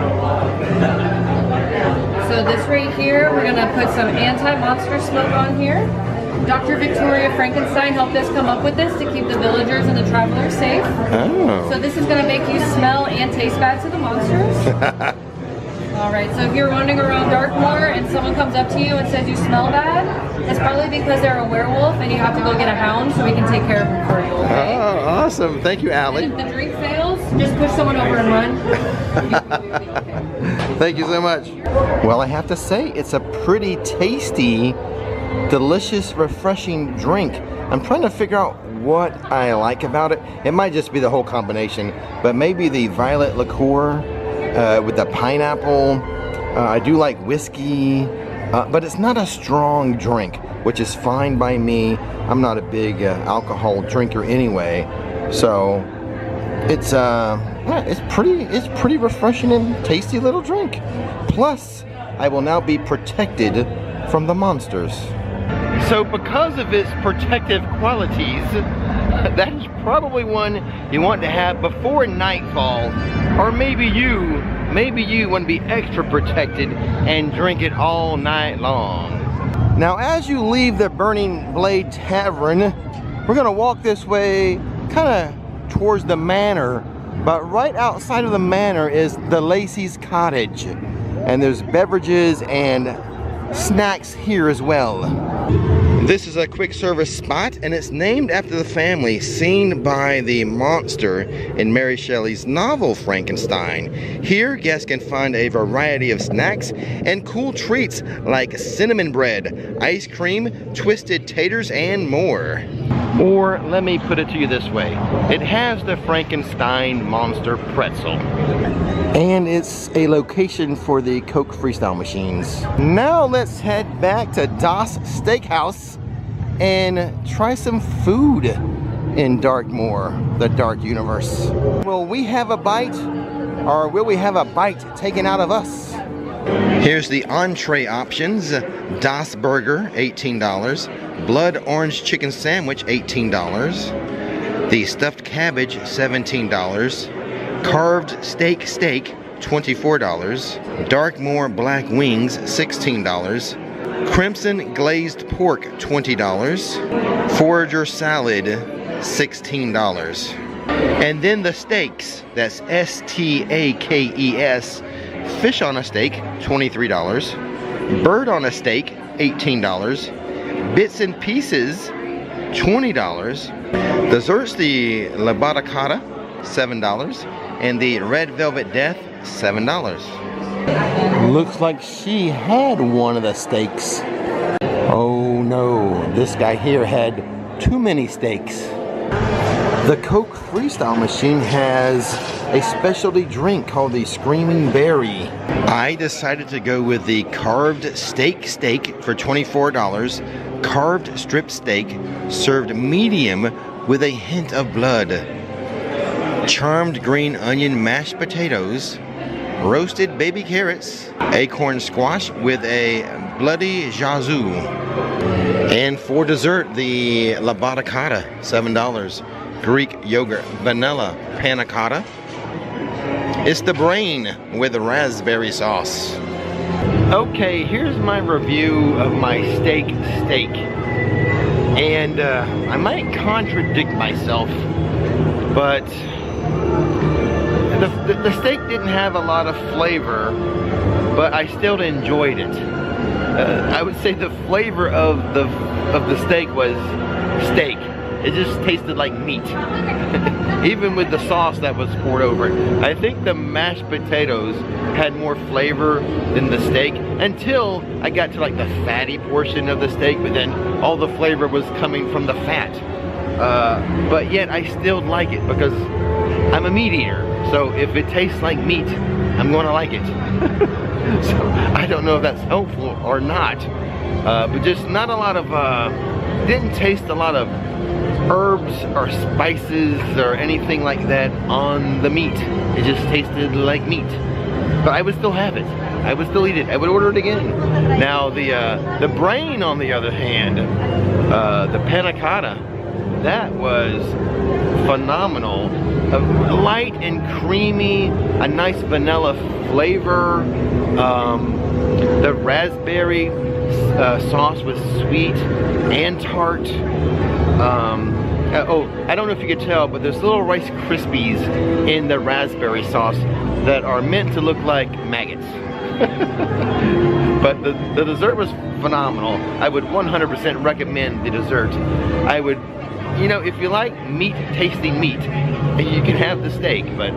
So this right here, we're going to put some anti-monster smoke on here. Dr. Victoria Frankenstein helped us come up with this to keep the villagers and the travelers safe. Oh. So this is going to make you smell and taste bad to the monsters. Alright, so if you're running around Darkmoor and someone comes up to you and says you smell bad, it's probably because they're a werewolf and you have to go get a hound so we can take care of them for you, okay? Oh, awesome. Thank you, Allie. And if the drink fails, just push someone over and run. Okay. Thank you so much. Well, I have to say, it's a pretty tasty, delicious, refreshing drink. I'm trying to figure out what I like about it. It might just be the whole combination, but maybe the violet liqueur with the pineapple. I do like whiskey, but it's not a strong drink, which is fine by me. I'm not a big alcohol drinker anyway, so it's pretty refreshing and tasty little drink. Plus, I will now be protected from the monsters. So because of its protective qualities, that is probably one you want to have before nightfall, or maybe you want to be extra protected and drink it all night long. Now as you leave the Burning Blade Tavern, we're gonna walk this way kind of towards the manor, but right outside of the manor is the Lacey's Cottage, and there's beverages and snacks here as well. This is a quick service spot, and it's named after the family seen by the monster in Mary Shelley's novel Frankenstein. Here, guests can find a variety of snacks and cool treats like cinnamon bread, ice cream, twisted taters, and more. Or let me put it to you this way. It has the Frankenstein monster pretzel. And it's a location for the Coke Freestyle machines. Now let's head back to Das Steakhouse and try some food in Darkmoor, the Dark Universe. Will we have a bite, or will we have a bite taken out of us? Here's the entree options. Das Burger, $18. Blood Orange Chicken Sandwich, $18. The Stuffed Cabbage, $17. Carved Steak, $24. Darkmoor Black Wings, $16. Crimson Glazed Pork, $20. Forager Salad, $16. And then the steaks, that's S-T-A-K-E-S. Fish on a steak, $23. Bird on a steak, $18. Bits and Pieces, $20. Desserts, the Labata, $7. And the Red Velvet Death, $7. Looks like she had one of the steaks. Oh no, this guy here had too many steaks. The Coke Freestyle machine has a specialty drink called the Screaming Berry. I decided to go with the carved steak for $24. Carved strip steak, served medium with a hint of blood. Charmed green onion mashed potatoes, roasted baby carrots, acorn squash with a bloody жазу. And for dessert, the Labata, $7. Greek yogurt vanilla panna cotta. It's the brain with raspberry sauce. Okay, here's my review of my steak. And I might contradict myself, but the steak didn't have a lot of flavor, but I still enjoyed it. I would say the flavor of the steak was steak. It just tasted like meat, even with the sauce that was poured over it. I think the mashed potatoes had more flavor than the steak until I got to like the fatty portion of the steak, but then all the flavor was coming from the fat. But yet I still like it because I'm a meat eater. So if it tastes like meat, I'm going to like it. So I don't know if that's helpful or not, but just not a lot of, didn't taste a lot of herbs or spices or anything like that on the meat. It just tasted like meat. But I would still have it. I would still eat it. I would order it again. Now the brain, on the other hand, the panna cotta, that was phenomenal. Light and creamy, a nice vanilla flavor. The raspberry sauce was sweet and tart. Oh, I don't know if you could tell, but there's little Rice Krispies in the raspberry sauce that are meant to look like maggots. But the dessert was phenomenal. I would 100% recommend the dessert. I would, you know, if you like meat, tasting meat, you can have the steak, but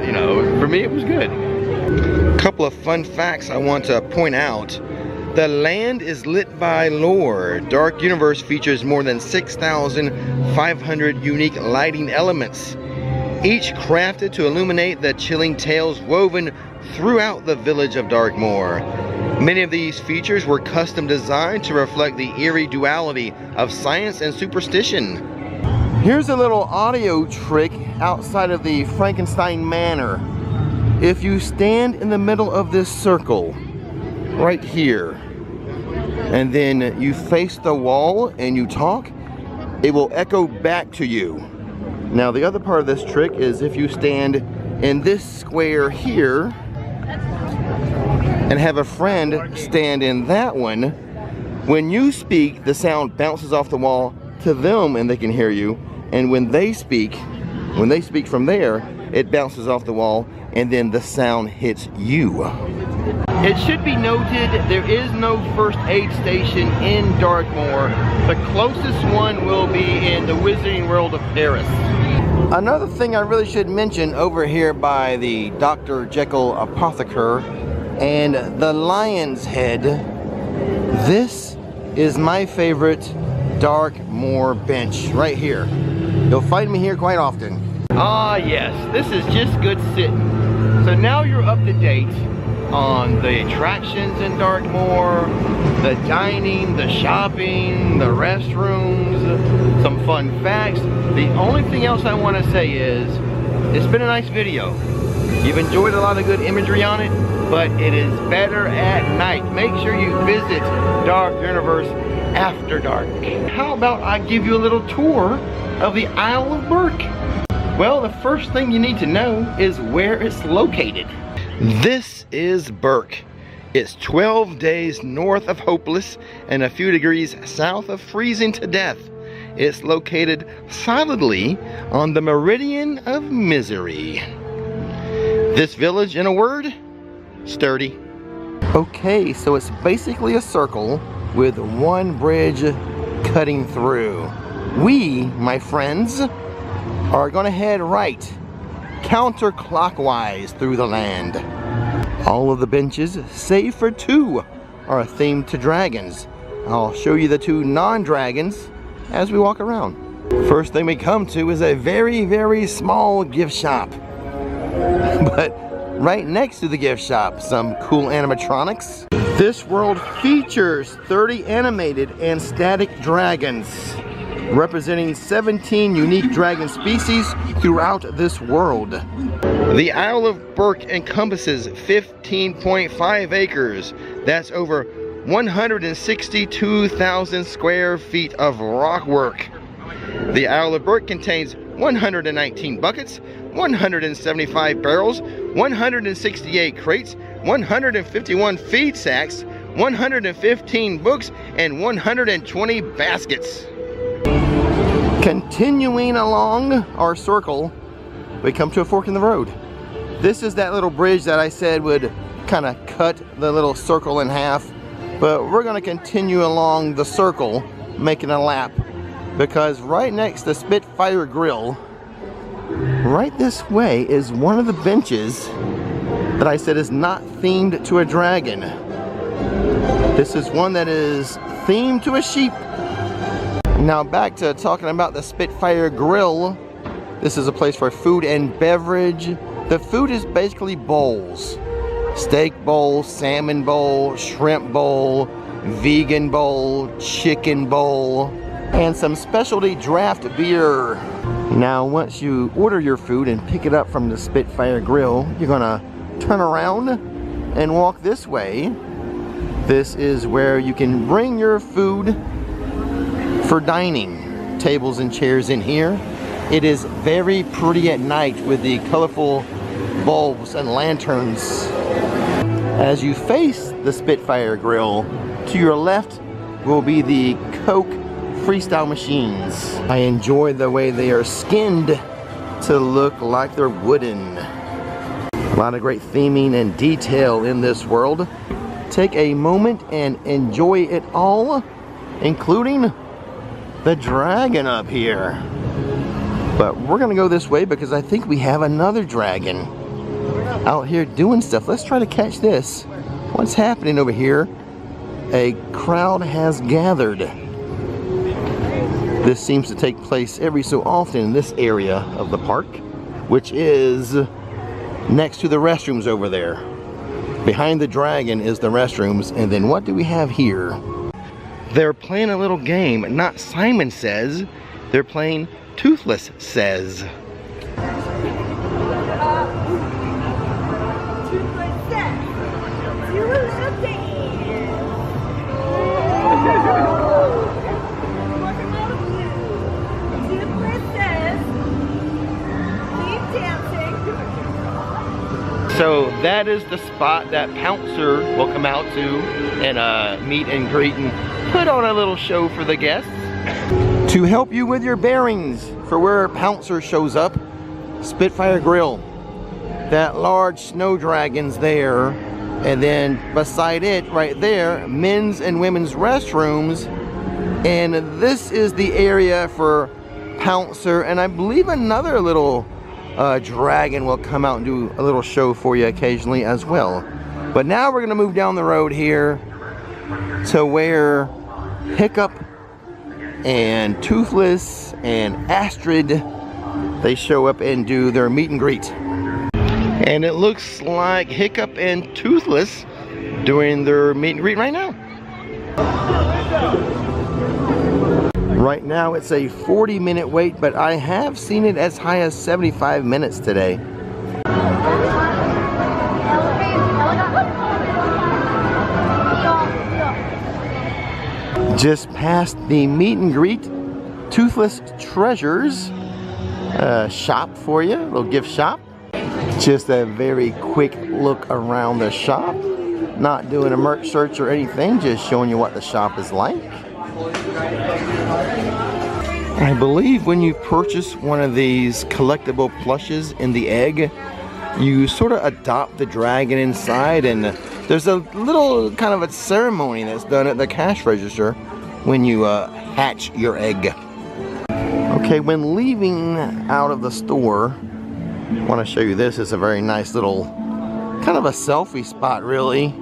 you know, for me it was good. Couple of fun facts I want to point out. The land is lit by lore. Dark Universe features more than 6,500 unique lighting elements, each crafted to illuminate the chilling tales woven throughout the village of Darkmoor. Many of these features were custom designed to reflect the eerie duality of science and superstition. Here's a little audio trick outside of the Frankenstein Manor. If you stand in the middle of this circle, right here, and then you face the wall and you talk, it will echo back to you. Now the other part of this trick is if you stand in this square here and have a friend stand in that one, when you speak, the sound bounces off the wall to them and they can hear you, and when they speak from there, it bounces off the wall and then the sound hits you. It should be noted there is no first aid station in Darkmoor. The closest one will be in the Wizarding World of Paris. Another thing I really should mention over here by the Dr. Jekyll Apothecary and the Lion's Head, this is my favorite Darkmoor bench right here. You'll find me here quite often. Ah yes, this is just good sitting. So now you're up to date on the attractions in Darkmoor, the dining, the shopping, the restrooms, some fun facts. The only thing else I want to say is, it's been a nice video. You've enjoyed a lot of good imagery on it, but it is better at night. Make sure you visit Dark Universe after dark. How about I give you a little tour of the Isle of Berk? Well, the first thing you need to know is where it's located. This is Berk. It's 12 days north of Hopeless and a few degrees south of freezing to death. It's located solidly on the meridian of misery. This village, in a word, sturdy. Okay, so it's basically a circle with one bridge cutting through. We, my friends, are gonna head right, counterclockwise through the land. All of the benches, save for two, are themed to dragons. I'll show you the two non-dragons as we walk around. First thing we come to is a very, very small gift shop. But right next to the gift shop, some cool animatronics. This world features 30 animated and static dragons, representing 17 unique dragon species throughout this world. The Isle of Berk encompasses 15.5 acres. That's over 162,000 square feet of rockwork. The Isle of Berk contains 119 buckets, 175 barrels, 168 crates, 151 feed sacks, 115 books, and 120 baskets. Continuing along our circle, we come to a fork in the road. This is that little bridge that I said would kind of cut the little circle in half, but we're going to continue along the circle, making a lap, because right next to Spitfire Grill, right this way, is one of the benches that I said is not themed to a dragon. This is one that is themed to a sheep. Now back to talking about the Spitfire Grill. This is a place for food and beverage. The food is basically bowls. Steak bowl, salmon bowl, shrimp bowl, vegan bowl, chicken bowl, and some specialty draft beer. Now once you order your food and pick it up from the Spitfire Grill, you're gonna turn around and walk this way. This is where you can bring your food for dining. Tables and chairs in here. It is very pretty at night with the colorful bulbs and lanterns. As you face the Spitfire Grill, to your left will be the Coke freestyle machines. I enjoy the way they are skinned to look like they're wooden. A lot of great theming and detail in this world. Take a moment and enjoy it all, including the dragon up here. But we're gonna go this way because I think we have another dragon out here doing stuff. Let's try to catch this. What's happening over here a crowd has gathered. This seems to take place every so often in this area of the park, which is next to the restrooms over there. Behind the dragon is the restrooms, and then what do we have here? They're playing a little game. Not Simon Says, they're playing Toothless Says. So that is the spot that Pouncer will come out to and meet and greet and put on a little show for the guests. To help you with your bearings for where Pouncer shows up, Spitfire Grill. That large snow dragon's there, and then beside it, right there, men's and women's restrooms. And this is the area for Pouncer, and I believe another little dragon will come out and do a little show for you occasionally as well. But now we're gonna move down the road here to where Hiccup and Toothless and Astrid, they show up and do their meet and greet. And it looks like Hiccup and Toothless doing their meet and greet right now. Right now it's a 40-minute wait, but I have seen it as high as 75 minutes today. Just past the meet and greet, Toothless Treasures shop for you, a little gift shop. Just a very quick look around the shop. Not doing a merch search or anything, just showing you what the shop is like. I believe when you purchase one of these collectible plushes in the egg, you sort of adopt the dragon inside, and there's a little kind of a ceremony that's done at the cash register when you hatch your egg. Okay, when leaving out of the store, I want to show you this. It's a very nice little kind of a selfie spot, really.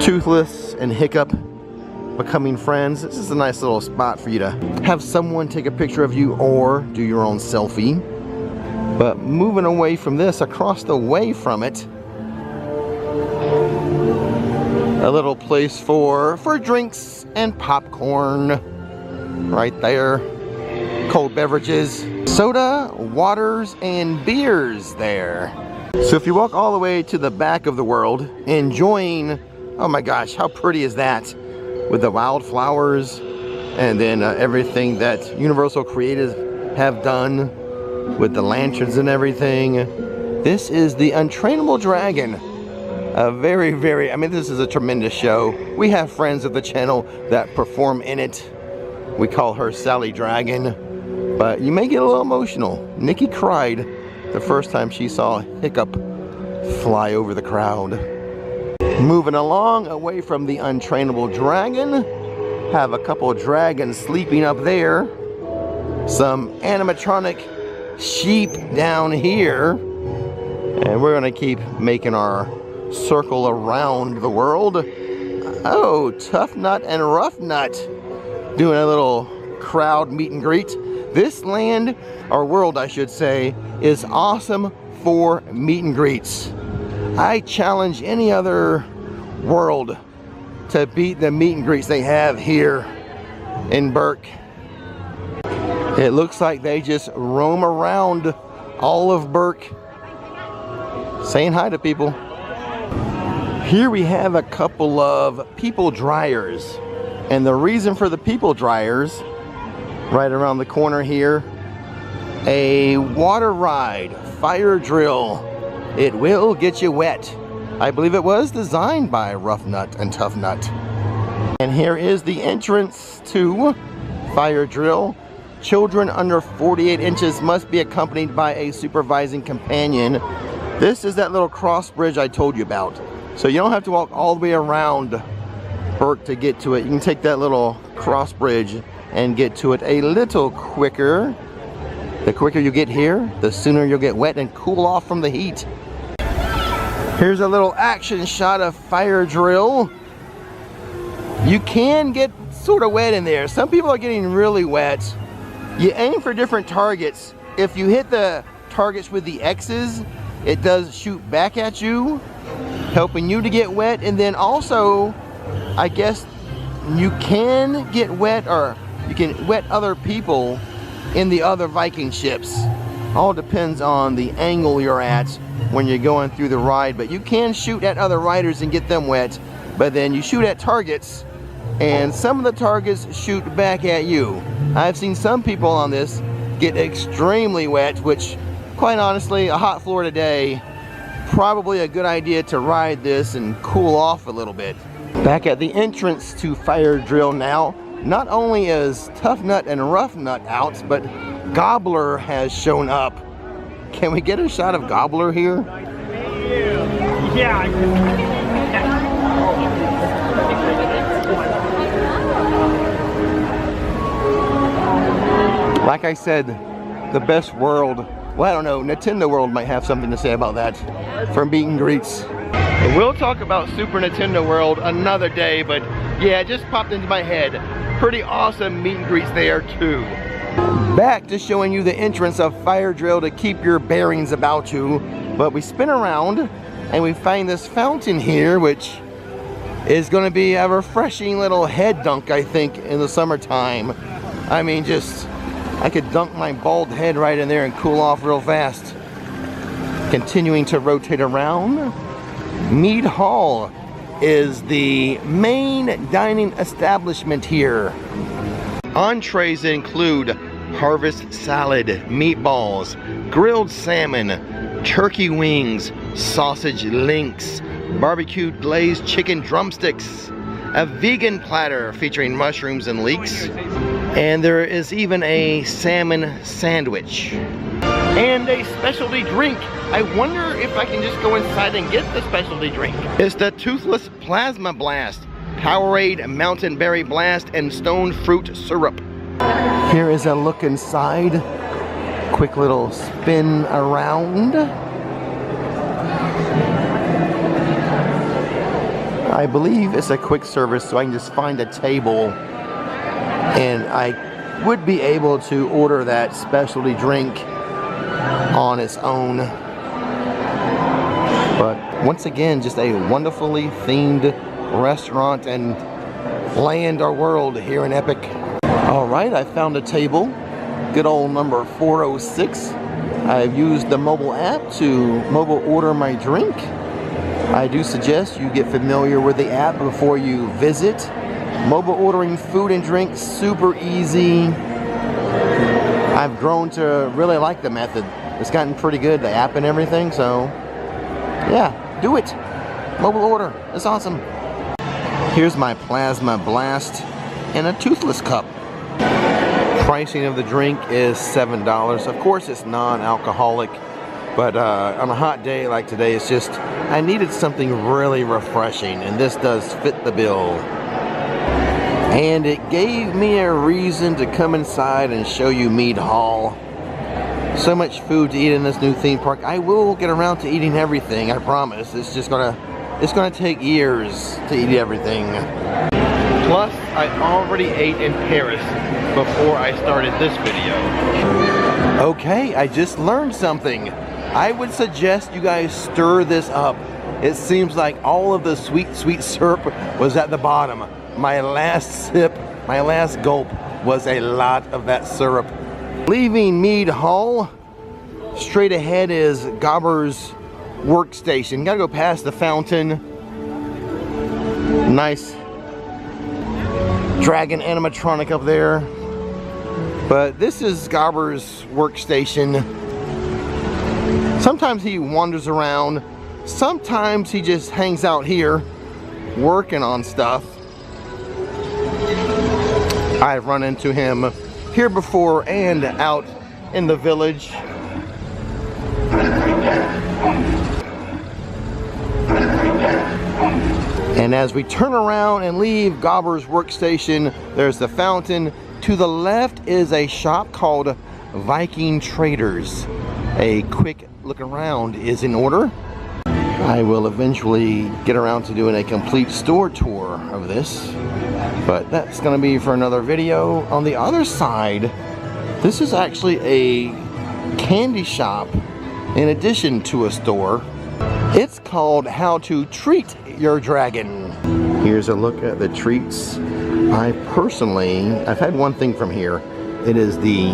Toothless and Hiccup becoming friends. This is a nice little spot for you to have someone take a picture of you or do your own selfie. But moving away from this, across the way from it, a little place for drinks and popcorn right there. Cold beverages, soda, waters, and beers there. So if you walk all the way to the back of the world, enjoying, oh my gosh, how pretty is that? With the wildflowers and then everything that Universal Creatives have done with the lanterns and everything. This is the Untrainable Dragon. A very, I mean, this is a tremendous show. We have friends of the channel that perform in it. We call her Sally Dragon, but you may get a little emotional. Nikki cried the first time she saw Hiccup fly over the crowd. Moving along away from the Untrainable Dragon, have a couple of dragons sleeping up there. Some animatronic sheep down here. And we're gonna keep making our circle around the world. Oh, Tough Nut and Rough Nut doing a little crowd meet and greet. This land, or world I should say, is awesome for meet and greets. I challenge any other world to beat the meet and greets they have here in Berk. It looks like they just roam around all of Berk saying hi to people. Here we have a couple of people dryers, and the reason for the people dryers, right around the corner here, a water ride, fire drill. It will get you wet. I believe it was designed by Rough Nut and Tough Nut. And here is the entrance to Fire Drill. Children under 48 inches must be accompanied by a supervising companion. This is that little cross bridge I told you about. So you don't have to walk all the way around Berk to get to it. You can take that little cross bridge and get to it a little quicker. The quicker you get here, the sooner you'll get wet and cool off from the heat. Here's a little action shot of Fire Drill. You can get sort of wet in there. Some people are getting really wet. You aim for different targets. If you hit the targets with the X's, it does shoot back at you, helping you to get wet. And then also, I guess you can get wet, or you can wet other people in the other Viking ships. All depends on the angle you're at when you're going through the ride. But you can shoot at other riders and get them wet. But then you shoot at targets, and some of the targets shoot back at you. I've seen some people on this get extremely wet, which quite honestly, a hot Florida day, probably a good idea to ride this and cool off a little bit. Back at the entrance to Fire Drill now, not only is Tough Nut and Rough Nut out, but Gobbler has shown up. Can we get a shot of Gobbler here? Yeah. Like I said, the best world, well, I don't know, Nintendo World might have something to say about that from meet and greets. And we'll talk about Super Nintendo World another day, but yeah, it just popped into my head. Pretty awesome meet and greets there too. Back to showing you the entrance of Fire Drill to keep your bearings about you, but we spin around and we find this fountain here, which is going to be a refreshing little head dunk, I think, in the summertime. I mean, just, I could dunk my bald head right in there and cool off real fast. Continuing to rotate around, Mead Hall is the main dining establishment here. Entrees include harvest salad, meatballs, grilled salmon, turkey wings, sausage links, barbecued glazed chicken drumsticks, a vegan platter featuring mushrooms and leeks, and there is even a salmon sandwich. And a specialty drink. I wonder if I can just go inside and get the specialty drink. It's the Toothless Plasma Blast, Powerade Mountain Berry Blast, and Stone Fruit Syrup. Here is a look inside. Quick little spin around. I believe it's a quick service, so I can just find a table and I would be able to order that specialty drink on its own. But once again, just a wonderfully themed restaurant and land or world here in Epic. Alright, I found a table. Good old number 406. I've used the mobile app to mobile order my drink. I do suggest you get familiar with the app before you visit. Mobile ordering food and drink, super easy. I've grown to really like the method. It's gotten pretty good, the app and everything, so yeah, do it. Mobile order, it's awesome. Here's my Plasma Blast in a toothless cup. Pricing of the drink is $7. Of course it's non-alcoholic, but on a hot day like today, it's just, I needed something really refreshing, and this does fit the bill. And it gave me a reason to come inside and show you Mead Hall. So much food to eat in this new theme park. I will get around to eating everything, I promise. It's just it's gonna take years to eat everything. Plus, I already ate in Paris before I started this video. Okay, I just learned something. I would suggest you guys stir this up. It seems like all of the sweet, sweet syrup was at the bottom. My last sip, my last gulp was a lot of that syrup. Leaving Mead Hall, straight ahead is Gobber's workstation. Gotta go past the fountain. Nice dragon animatronic up there. But this is Gobber's workstation. Sometimes he wanders around. Sometimes he just hangs out here working on stuff. I've run into him here before and out in the village. And as we turn around and leave Gobber's workstation, there's the fountain. To the left is a shop called Viking Traders. A quick look around is in order. I will eventually get around to doing a complete store tour of this. But that's gonna be for another video. On the other side, this is actually a candy shop in addition to a store. It's called How to Treat Your Dragon. Here's a look at the treats. I've had one thing from here. It is the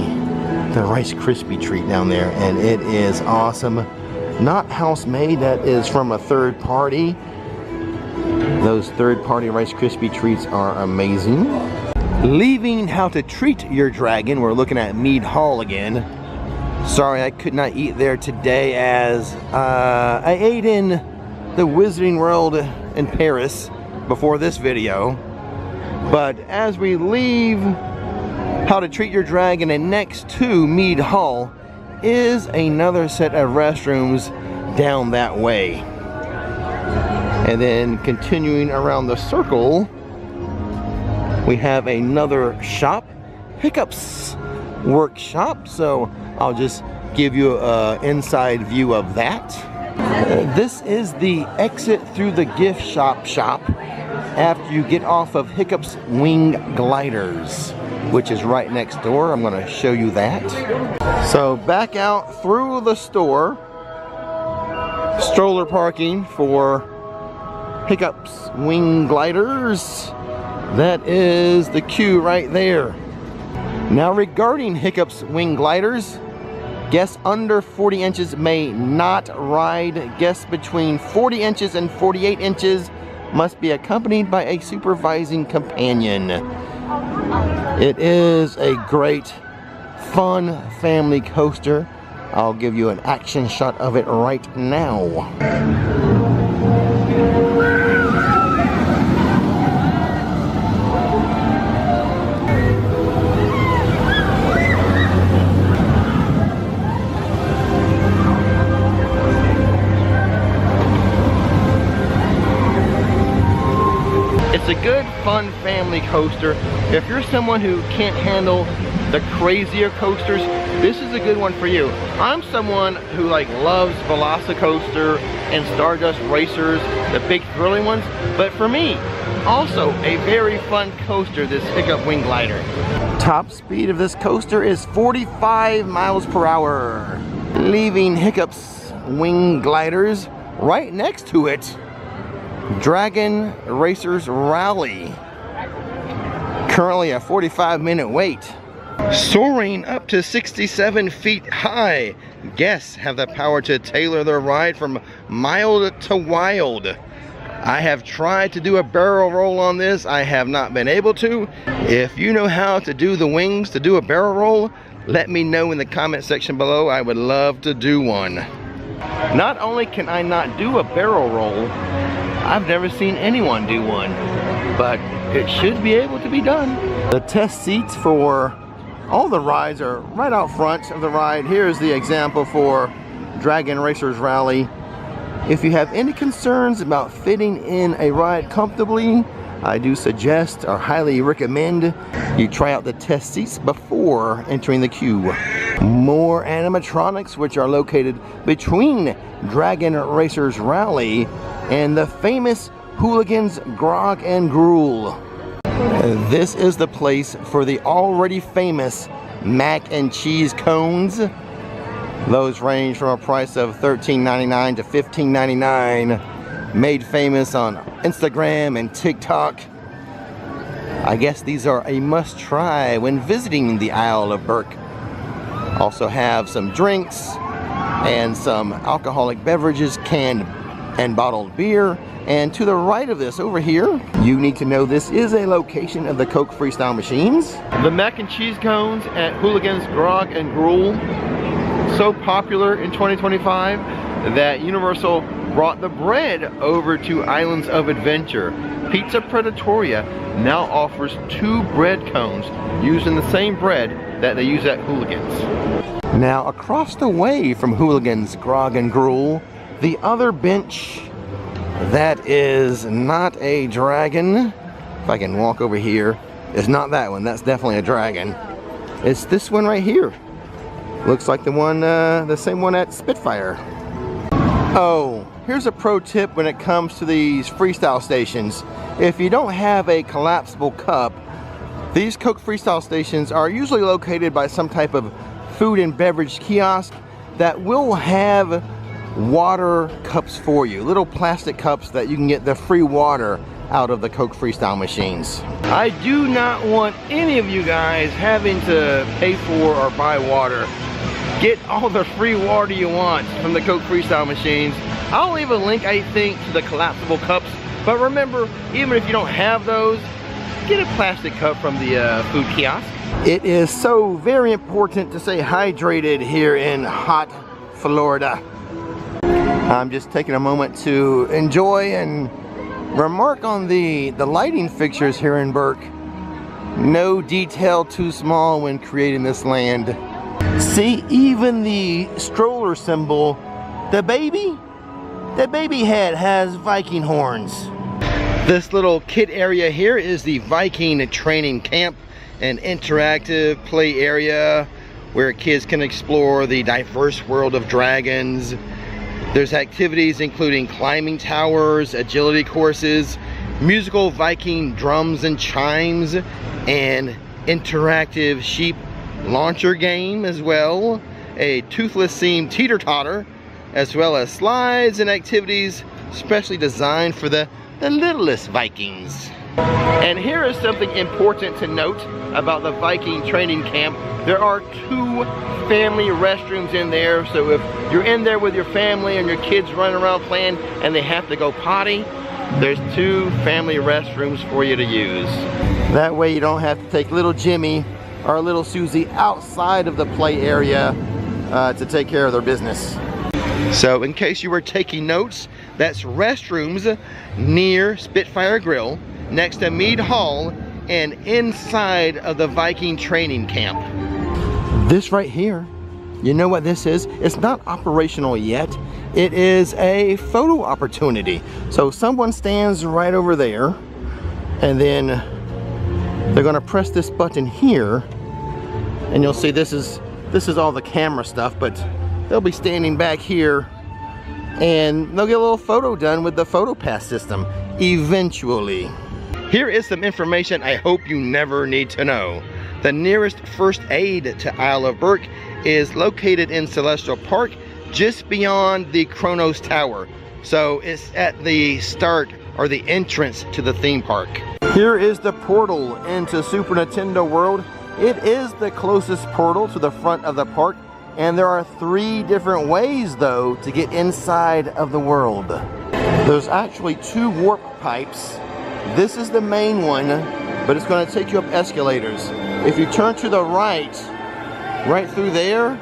Rice Krispie treat down there, and it is awesome. Not house made, that is from a third party. Those third party Rice Krispie treats are amazing. Leaving How to Treat Your Dragon, we're looking at Mead Hall again. Sorry I could not eat there today, as I ate in the Wizarding World in Paris before this video. But as we leave How to Treat Your Dragon, and next to Mead Hall is another set of restrooms down that way. And then continuing around the circle, we have another shop, Hiccup's Workshop. So I'll just give you an inside view of that. This is the exit through the gift shop after you get off of Hiccup's Wing Gliders, which is right next door. I'm going to show you that. So back out through the store, stroller parking for Hiccup's Wing Gliders. That is the queue right there. Now regarding Hiccup's Wing Gliders, guests under 40 inches may not ride. Guests between 40 inches and 48 inches must be accompanied by a supervising companion. It is a great, fun family coaster. I'll give you an action shot of it right now. It's a good, fun family coaster. If you're someone who can't handle the crazier coasters, this is a good one for you. I'm someone who loves Velocicoaster and Stardust Racers, the big thrilling ones. But for me, also a very fun coaster, this Hiccup Wing Glider. Top speed of this coaster is 45 miles per hour. Leaving Hiccup's Wing Gliders, right next to it, Dragon Racers Rally. Currently a 45-minute wait. Soaring up to 67 feet high, guests have the power to tailor their ride from mild to wild. I have tried to do a barrel roll on this. I have not been able to. If you know how to do the wings to do a barrel roll, let me know in the comment section below. I would love to do one. Not only can I not do a barrel roll, I've never seen anyone do one, but it should be able to be done. The test seats for all the rides are right out front of the ride. Here's the example for Dragon Racers Rally. If you have any concerns about fitting in a ride comfortably, I do suggest or highly recommend you try out the test seats before entering the queue. More animatronics, which are located between Dragon Racers Rally and the famous Hooligans Grog and Gruel. This is the place for the already famous mac and cheese cones. Those range from a price of $13.99 to $15.99. Made famous on Instagram and TikTok. I guess these are a must-try when visiting the Isle of Berk. Also have some drinks and some alcoholic beverages, canned and bottled beer. And to the right of this over here, you need to know this is a location of the Coke Freestyle machines. The mac and cheese cones at Hooligans Grog and Gruel, so popular in 2025 that Universal brought the bread over to Islands of Adventure. Pizza Predatoria now offers 2 bread cones using the same bread that they use at Hooligans. Now across the way from Hooligans Grog and Gruel, the other bench that is not a dragon, if I can walk over here, it's not that one, that's definitely a dragon. It's this one right here. Looks like the one, the same one at Spitfire. Oh, here's a pro tip when it comes to these freestyle stations. If you don't have a collapsible cup, these Coke freestyle stations are usually located by some type of food and beverage kiosk that will have water cups for you. Little plastic cups that you can get the free water out of the Coke freestyle machines. I do not want any of you guys having to pay for or buy water. Get all the free water you want from the Coke freestyle machines. I'll leave a link, I think, to the collapsible cups. But remember, even if you don't have those, get a plastic cup from the food kiosk. It is so very important to stay hydrated here in hot Florida. I'm just taking a moment to enjoy and remark on the lighting fixtures here in Berk. No detail too small when creating this land. See, even the stroller symbol, the baby head has Viking horns. This little kid area here is the Viking training camp, an interactive play area where kids can explore the diverse world of dragons. There's activities including climbing towers, agility courses, musical Viking drums and chimes, and interactive sheep launcher game as well, a toothless themed teeter-totter, as well as slides and activities specially designed for the littlest Vikings. And here is something important to note about the Viking training camp. There are 2 family restrooms in there, so if you're in there with your family and your kids running around playing and they have to go potty, there's 2 family restrooms for you to use. That way you don't have to take little Jimmy or little Susie outside of the play area to take care of their business. So in case you were taking notes, that's restrooms near Spitfire Grill, next to Mead Hall, and inside of the Viking training camp. This right here, you know what this is? It's not operational yet. It is a photo opportunity. So someone stands right over there, and then they're gonna press this button here, and you'll see this is all the camera stuff, but they'll be standing back here and they'll get a little photo done with the PhotoPass system eventually. Here is some information I hope you never need to know. The nearest first aid to Isle of Berk is located in Celestial Park, just beyond the Kronos Tower. So it's at the start or the entrance to the theme park. Here is the portal into Super Nintendo World. It is the closest portal to the front of the park, and there are 3 different ways though to get inside of the world. There's actually 2 warp pipes. This is the main one, but it's going to take you up escalators. If you turn to the right through there,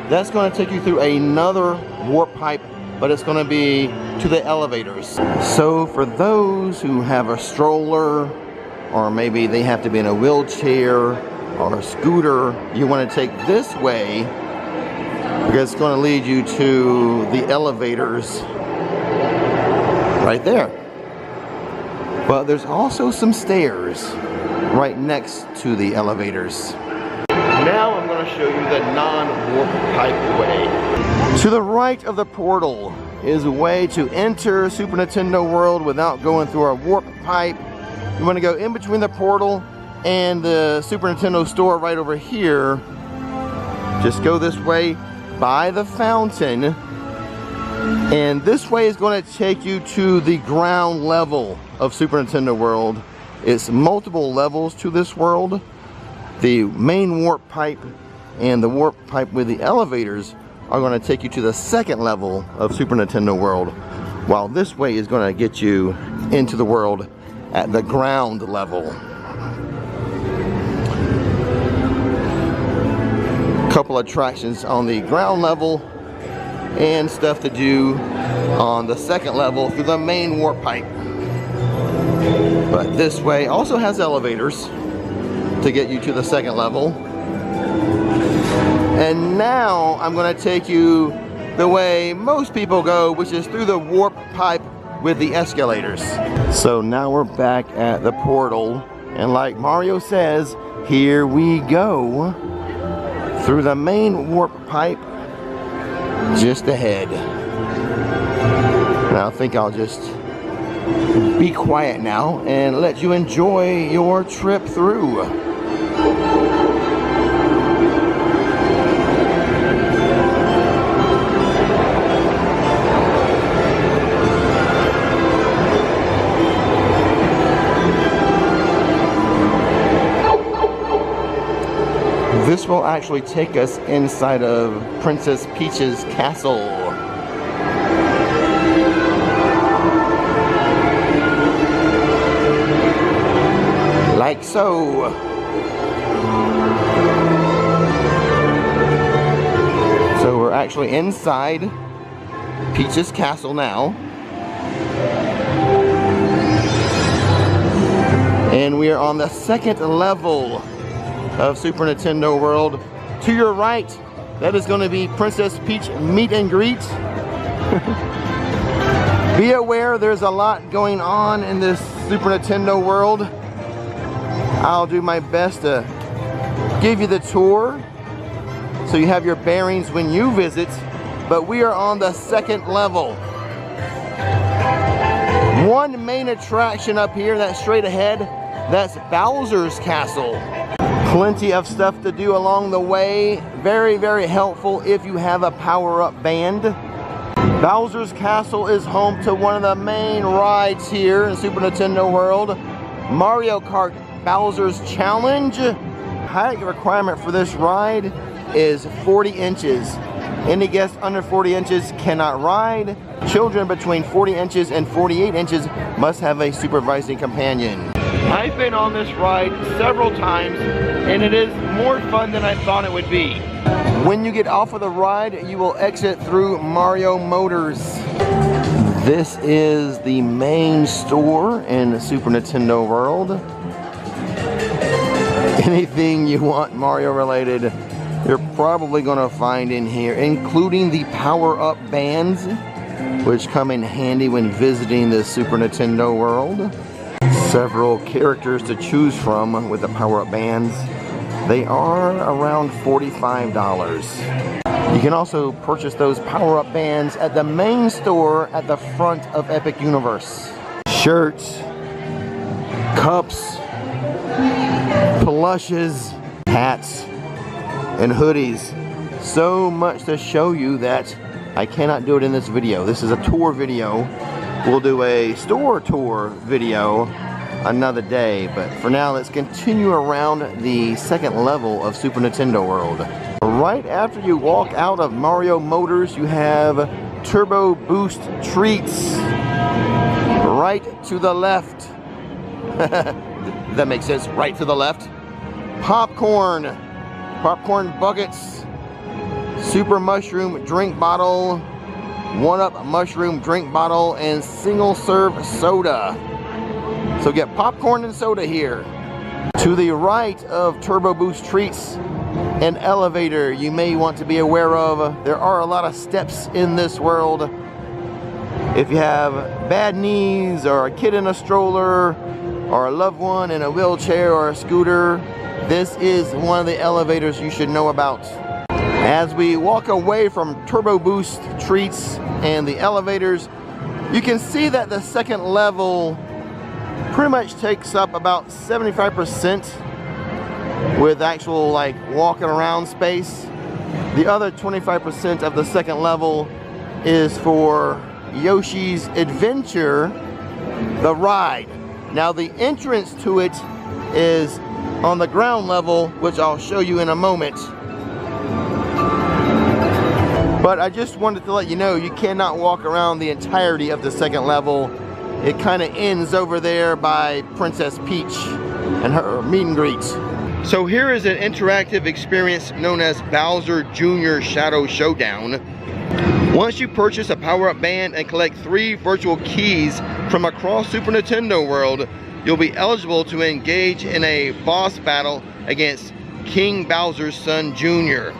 that's going to take you through another warp pipe, but it's going to be to the elevators. So for those who have a stroller, or maybe they have to be in a wheelchair or a scooter, you want to take this way because it's going to lead you to the elevators right there. But there's also some stairs right next to the elevators. Now I'm going to show you the non-warp pipe way. To the right of the portal is a way to enter Super Nintendo World without going through a warp pipe. You want to go in between the portal and the Super Nintendo store right over here. Just go this way by the fountain, and this way is going to take you to the ground level of Super Nintendo World. It's multiple levels to this world. The main warp pipe and the warp pipe with the elevators are going to take you to the 2nd level of Super Nintendo World, while this way is going to get you into the world at the ground level. Couple attractions on the ground level and stuff to do on the 2nd level through the main warp pipe. But this way also has elevators to get you to the 2nd level. And now I'm going to take you the way most people go, which is through the warp pipe with the escalators. So now we're back at the portal, and like Mario says, here we go through the main warp pipe just ahead. And I think I'll just be quiet now and let you enjoy your trip through. This will actually take us inside of Princess Peach's castle. Like so. So we're actually inside Peach's castle now. And we are on the second level of Super Nintendo World. To your right, that is going to be Princess Peach meet and greet. Be aware there's a lot going on in this Super Nintendo World. I'll do my best to give you the tour so you have your bearings when you visit, but we are on the second level. One main attraction up here that's straight ahead, that's Bowser's Castle. Plenty of stuff to do along the way. Very, very helpful if you have a power-up band. Bowser's Castle is home to one of the main rides here in Super Nintendo World, Mario Kart Bowser's Challenge. Height requirement for this ride is 40 inches. Any guest under 40 inches cannot ride. Children between 40 inches and 48 inches must have a supervising companion. I've been on this ride several times and it is more fun than I thought it would be. When you get off of the ride, you will exit through Mario Motors. This is the main store in Super Nintendo World. Anything you want Mario related, you're probably gonna find in here, including the power-up bands, which come in handy when visiting the Super Nintendo World. Several characters to choose from with the power-up bands. They are around $45. You can also purchase those power-up bands at the main store at the front of Epic Universe. Shirts, cups, plushes, hats, and hoodies. So much to show you that I cannot do it in this video. This is a tour video. We'll do a store tour video another day, but for now let's continue around the second level of Super Nintendo World. Right after you walk out of Mario Motors, you have Turbo Boost Treats. Right to the left. That makes sense, right to the left. Popcorn buckets, Super Mushroom drink bottle, 1-Up mushroom drink bottle, and single serve soda. So get popcorn and soda here. To the right of Turbo Boost Treats, an elevator you may want to be aware of. There are a lot of steps in this world. If you have bad knees or a kid in a stroller or a loved one in a wheelchair or a scooter, this is one of the elevators you should know about. As we walk away from Turbo Boost Treats and the elevators, you can see that the second level pretty much takes up about 75% with actual like walking around space. The other 25% of the second level is for Yoshi's Adventure, the ride. Now the entrance to it is on the ground level, which I'll show you in a moment. But I just wanted to let you know you cannot walk around the entirety of the second level. It kind of ends over there by Princess Peach and her meet and greets. So here is an interactive experience known as Bowser Jr. Shadow Showdown. Once you purchase a power-up band and collect 3 virtual keys from across Super Nintendo World, you'll be eligible to engage in a boss battle against King Bowser's son Jr.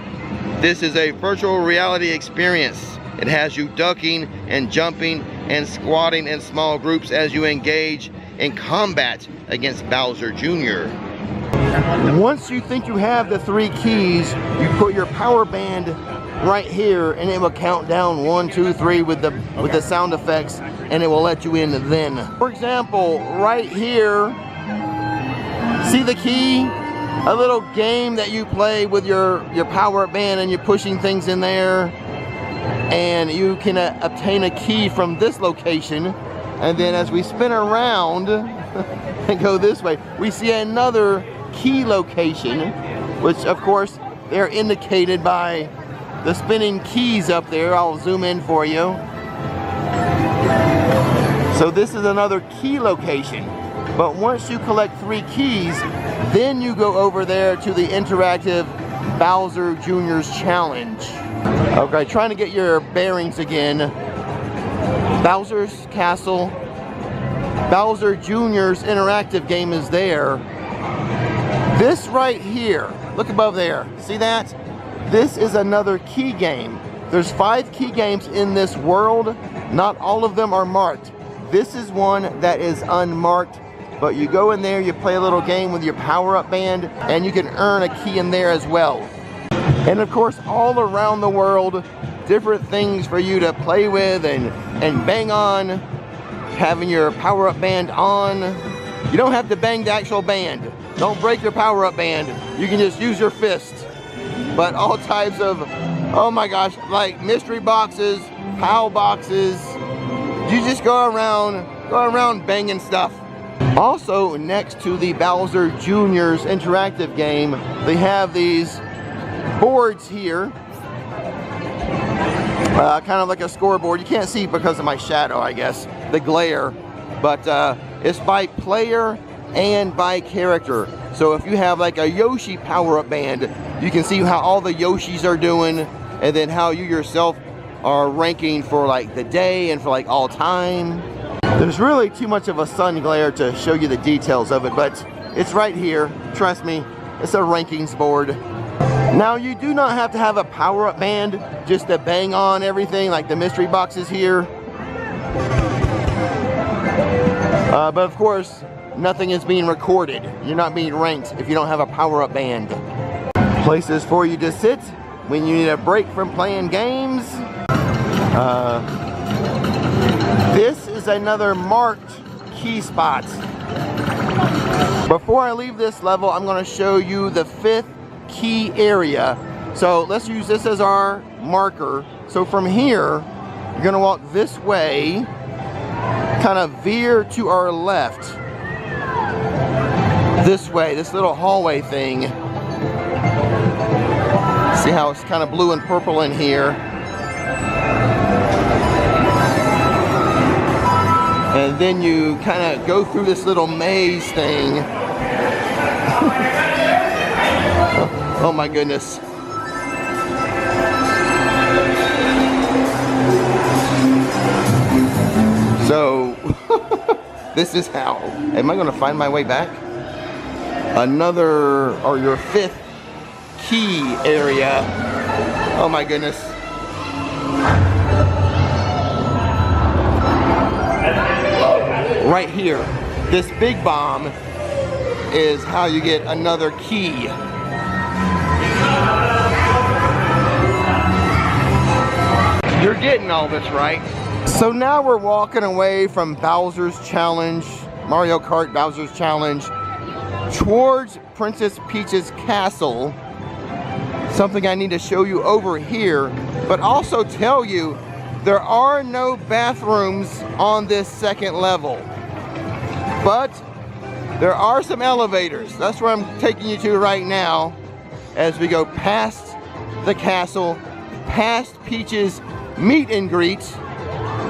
This is a virtual reality experience. It has you ducking and jumping and squatting in small groups as you engage in combat against Bowser Jr. Once you think you have the 3 keys, you put your power band right here, and it will count down 1, 2, 3 with the sound effects, and it will let you in then. For example, right here, see the key? A little game that you play with your power-up band, and you're pushing things in there, and you can obtain a key from this location. And then as we spin around and go this way, we see another key location, which of course they're indicated by the spinning keys up there. I'll zoom in for you. So this is another key location. But once you collect 3 keys, then you go over there to the interactive Bowser Jr.'s challenge. Okay, trying to get your bearings again. Bowser's Castle. Bowser Jr.'s interactive game is there. This right here, look above there, see that? This is another key game. There's 5 key games in this world. Not all of them are marked. This is one that is unmarked, but you go in there, you play a little game with your power-up band, and you can earn a key in there as well. And of course, all around the world, different things for you to play with and bang on, having your power-up band on. You don't have to bang the actual band. Don't break your power-up band. You can just use your fist. But all types of, oh my gosh, like mystery boxes, POW boxes. You just go around banging stuff. Also, next to the Bowser Jr.'s interactive game, they have these boards here. Kind of like a scoreboard. You can't see because of my shadow, I guess, the glare. But it's by player and by character. So if you have like a Yoshi power-up band, you can see how all the Yoshis are doing, and then how you yourself are ranking for like the day and for like all time. There's really too much of a sun glare to show you the details of it, but it's right here. Trust me, it's a rankings board. Now, you do not have to have a power-up band just to bang on everything like the mystery boxes here. But of course, nothing is being recorded. You're not being ranked if you don't have a power-up band. Places for you to sit when you need a break from playing games. This is another marked key spot. Before I leave this level, I'm going to show you the 5th key area. So let's use this as our marker. So from here, you're going to walk this way, kind of veer to our left. This way, this little hallway thing. See how it's kind of blue and purple in here. And then you kind of go through this little maze thing. Oh my goodness. So, this is how. Am I going to find my way back? Another, or your 5th key area. Oh my goodness. Right here, this big bomb is how you get another key. You're getting all this, right? So now we're walking away from Bowser's Challenge, Mario Kart Bowser's Challenge, towards Princess Peach's castle. Something I need to show you over here, but also tell you there are no bathrooms on this 2nd level. But there are some elevators. That's where I'm taking you to right now as we go past the castle, past Peach's meet and greet,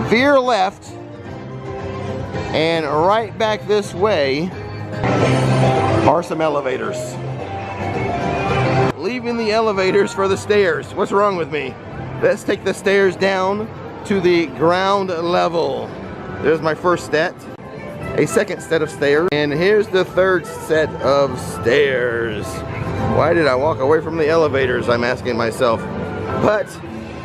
veer left, and right back this way are some elevators. Leaving the elevators for the stairs. What's wrong with me? Let's take the stairs down to the ground level. There's my first set. A 2nd set of stairs, and here's the 3rd set of stairs. Why did I walk away from the elevators, I'm asking myself. But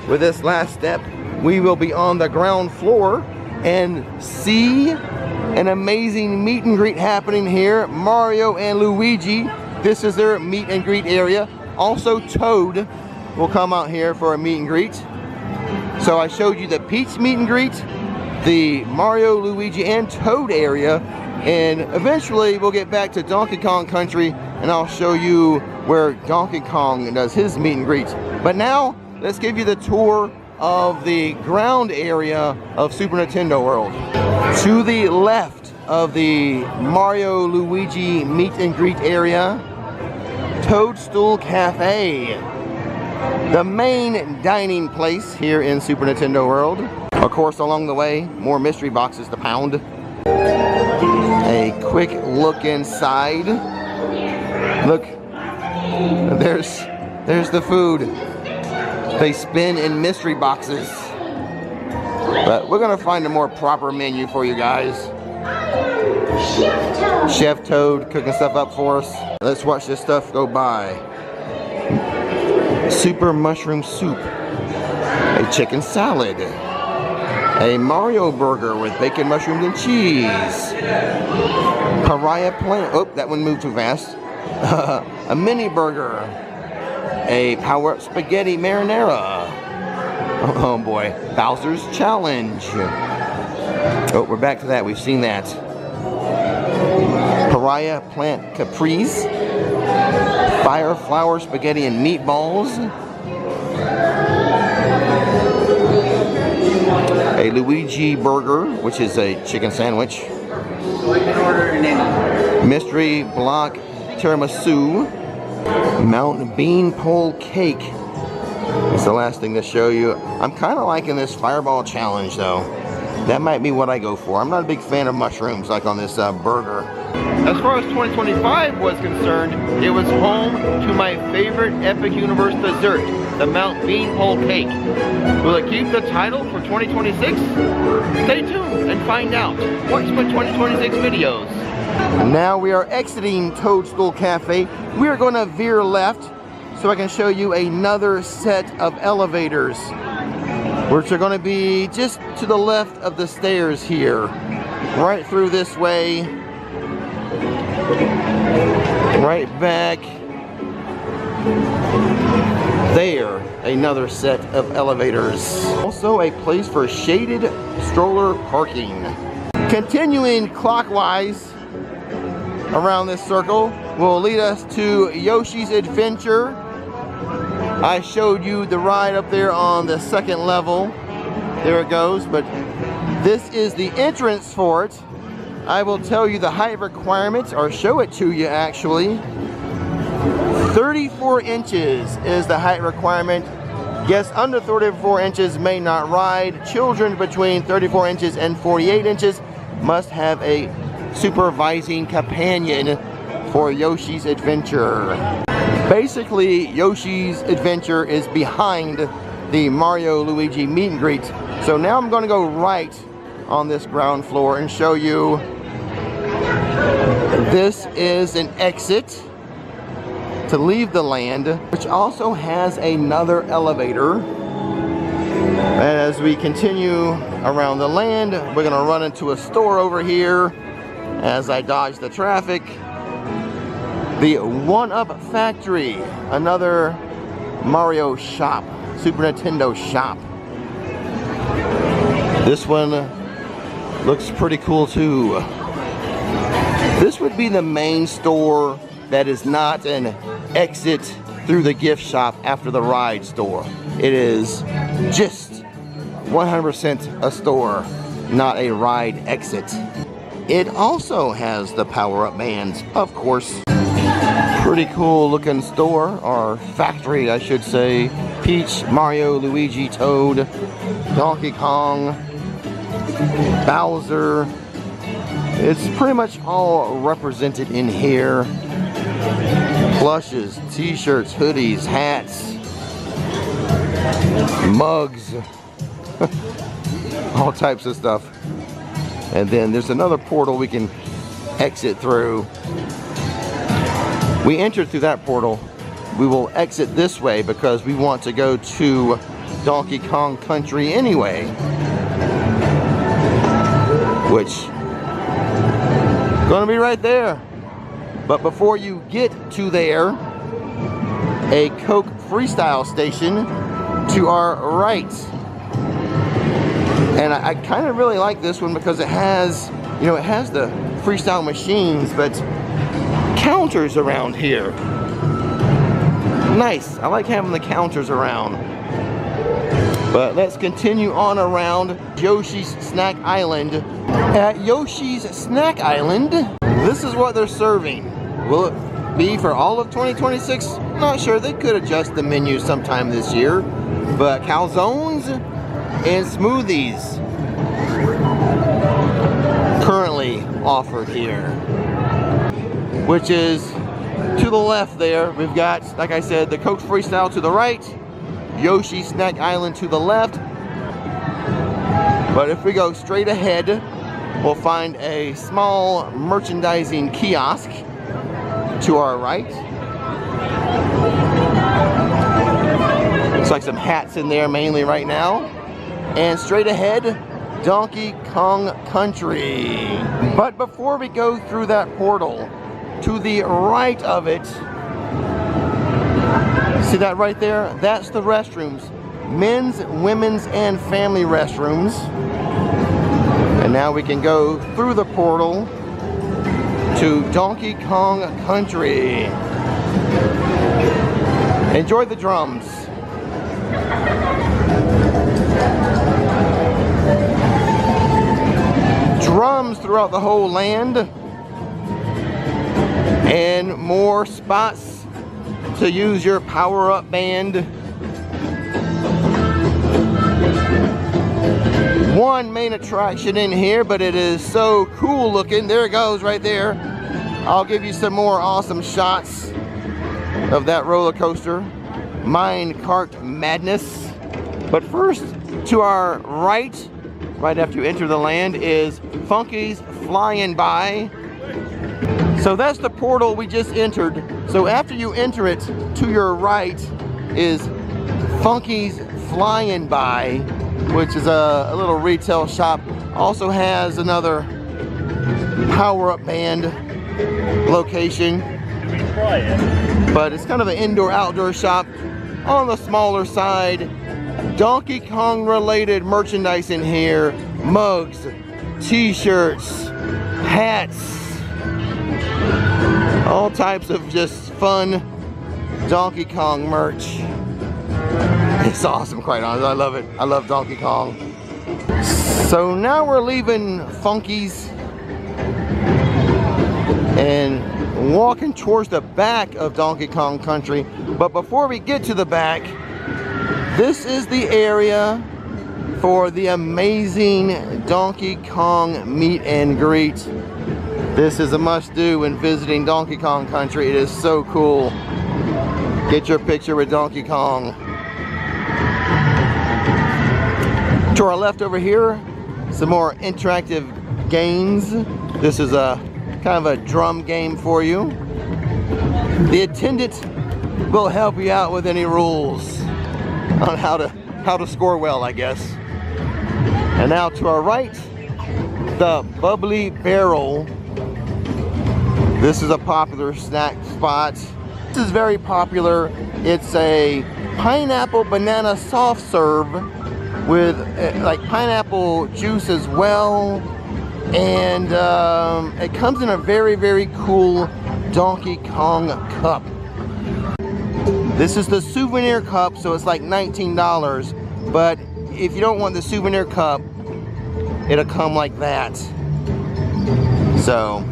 with this last step, we will be on the ground floor and see an amazing meet and greet happening here. Mario and Luigi, this is their meet and greet area. Also Toad, will come out here for a meet and greet. So I showed you the Peach meet and greet, the Mario, Luigi, and Toad area, and eventually we'll get back to Donkey Kong Country and I'll show you where Donkey Kong does his meet and greet. But now, let's give you the tour of the ground area of Super Nintendo World. To the left of the Mario Luigi meet and greet area, Toadstool Cafe, the main dining place here in Super Nintendo World. Of course, along the way, more mystery boxes to pound. A quick look inside. Look, there's the food. They spin in mystery boxes. But we're gonna find a more proper menu for you guys. Chef Toad cooking stuff up for us. Let's watch this stuff go by. Super mushroom soup. A chicken salad. A Mario burger with bacon, mushrooms, and cheese. Pariah plant. Oh, that one moved too fast. A mini burger. A power-up spaghetti marinara. Oh boy. Bowser's Challenge. Oh, we're back to that. We've seen that. Pariah plant caprese. Fire flower spaghetti and meatballs. A Luigi burger, which is a chicken sandwich. Mystery block tiramisu. Mountain beanpole cake. That's the last thing to show you. I'm kind of liking this fireball challenge though. That might be what I go for. I'm not a big fan of mushrooms like on this burger. As far as 2025 was concerned, it was home to my favorite Epic Universe dessert, the Mount Beanpole Cake. Will it keep the title for 2026? Stay tuned and find out. Watch my 2026 videos. Now we are exiting Toadstool Cafe. We are going to veer left so I can show you another set of elevators, which are going to be just to the left of the stairs here. Right through this way. Right back there, another set of elevators. Also a place for shaded stroller parking. Continuing clockwise around this circle will lead us to Yoshi's Adventure. I showed you the ride up there on the second level. There it goes, but this is the entrance for it. I will tell you the height requirements, or show it to you actually. 34 inches is the height requirement. Guests under 34 inches may not ride. Children between 34 inches and 48 inches must have a supervising companion for Yoshi's Adventure. Basically, Yoshi's Adventure is behind the Mario Luigi meet and greet. So now I'm going to go right on this ground floor and show you. This is an exit to leave the land, which also has another elevator. As we continue around the land, we're going to run into a store over here as I dodge the traffic. The 1-Up Factory, another Mario shop, Super Nintendo shop. This one looks pretty cool too. This would be the main store that is not an exit through the gift shop after the ride store. It is just 100% a store, not a ride exit. It also has the power-up bands, of course. Pretty cool looking store, or factory I should say. Peach, Mario, Luigi, Toad, Donkey Kong, Bowser. It's pretty much all represented in here. Plushes, t-shirts, hoodies, hats, mugs, all types of stuff. And then there's another portal we can exit through. We entered through that portal. We will exit this way because we want to go to Donkey Kong Country anyway. Which gonna be right there. But before you get to there, a Coke Freestyle station to our right. And I kind of really like this one because it has, you know, it has the freestyle machines, but counters around here. Nice. I like having the counters around. But let's continue on around Yoshi's Snack Island. At Yoshi's Snack Island, this is what they're serving. Will it be for all of 2026? Not sure. They could adjust the menu sometime this year. But calzones and smoothies currently offered here, which is to the left there. We've got, like I said, the Coke Freestyle to the right, Yoshi Snack Island to the left. But if we go straight ahead, we'll find a small merchandising kiosk to our right. Looks like some hats in there mainly right now. And straight ahead, Donkey Kong Country. But before we go through that portal, to the right of it, see that right there? That's the restrooms. Men's, women's, and family restrooms. And now we can go through the portal to Donkey Kong Country. Enjoy the drums. Drums throughout the whole land. And more spots to use your power-up band. One main attraction in here, but it is so cool looking. There it goes right there. I'll give you some more awesome shots of that roller coaster. Mine Kart Madness. But first, to our right after you enter the land, is Funky's Flying By. So that's the portal we just entered. So after you enter it, to your right is Funky's Flying By, which is a little retail shop. Also has another power-up band location. But it's kind of an indoor-outdoor shop on the smaller side. Donkey Kong related merchandise in here. Mugs, t-shirts, hats, all types of just fun Donkey Kong merch. It's awesome, quite honestly. I love it. I love Donkey Kong. So now we're leaving Funky's and walking towards the back of Donkey Kong Country. But before we get to the back, this is the area for the amazing Donkey Kong meet and greet. This is a must-do when visiting Donkey Kong Country. It is so cool. Get your picture with Donkey Kong. To our left over here, some more interactive games. This is a kind of a drum game for you. The attendant will help you out with any rules on how to score well, I guess. And now to our right, the Bubbly Barrel. This is a popular snack spot. This is very popular. It's a pineapple banana soft serve with like pineapple juice as well. And it comes in a very, very cool Donkey Kong cup. This is the souvenir cup, so it's like $19. But if you don't want the souvenir cup, it'll come like that. So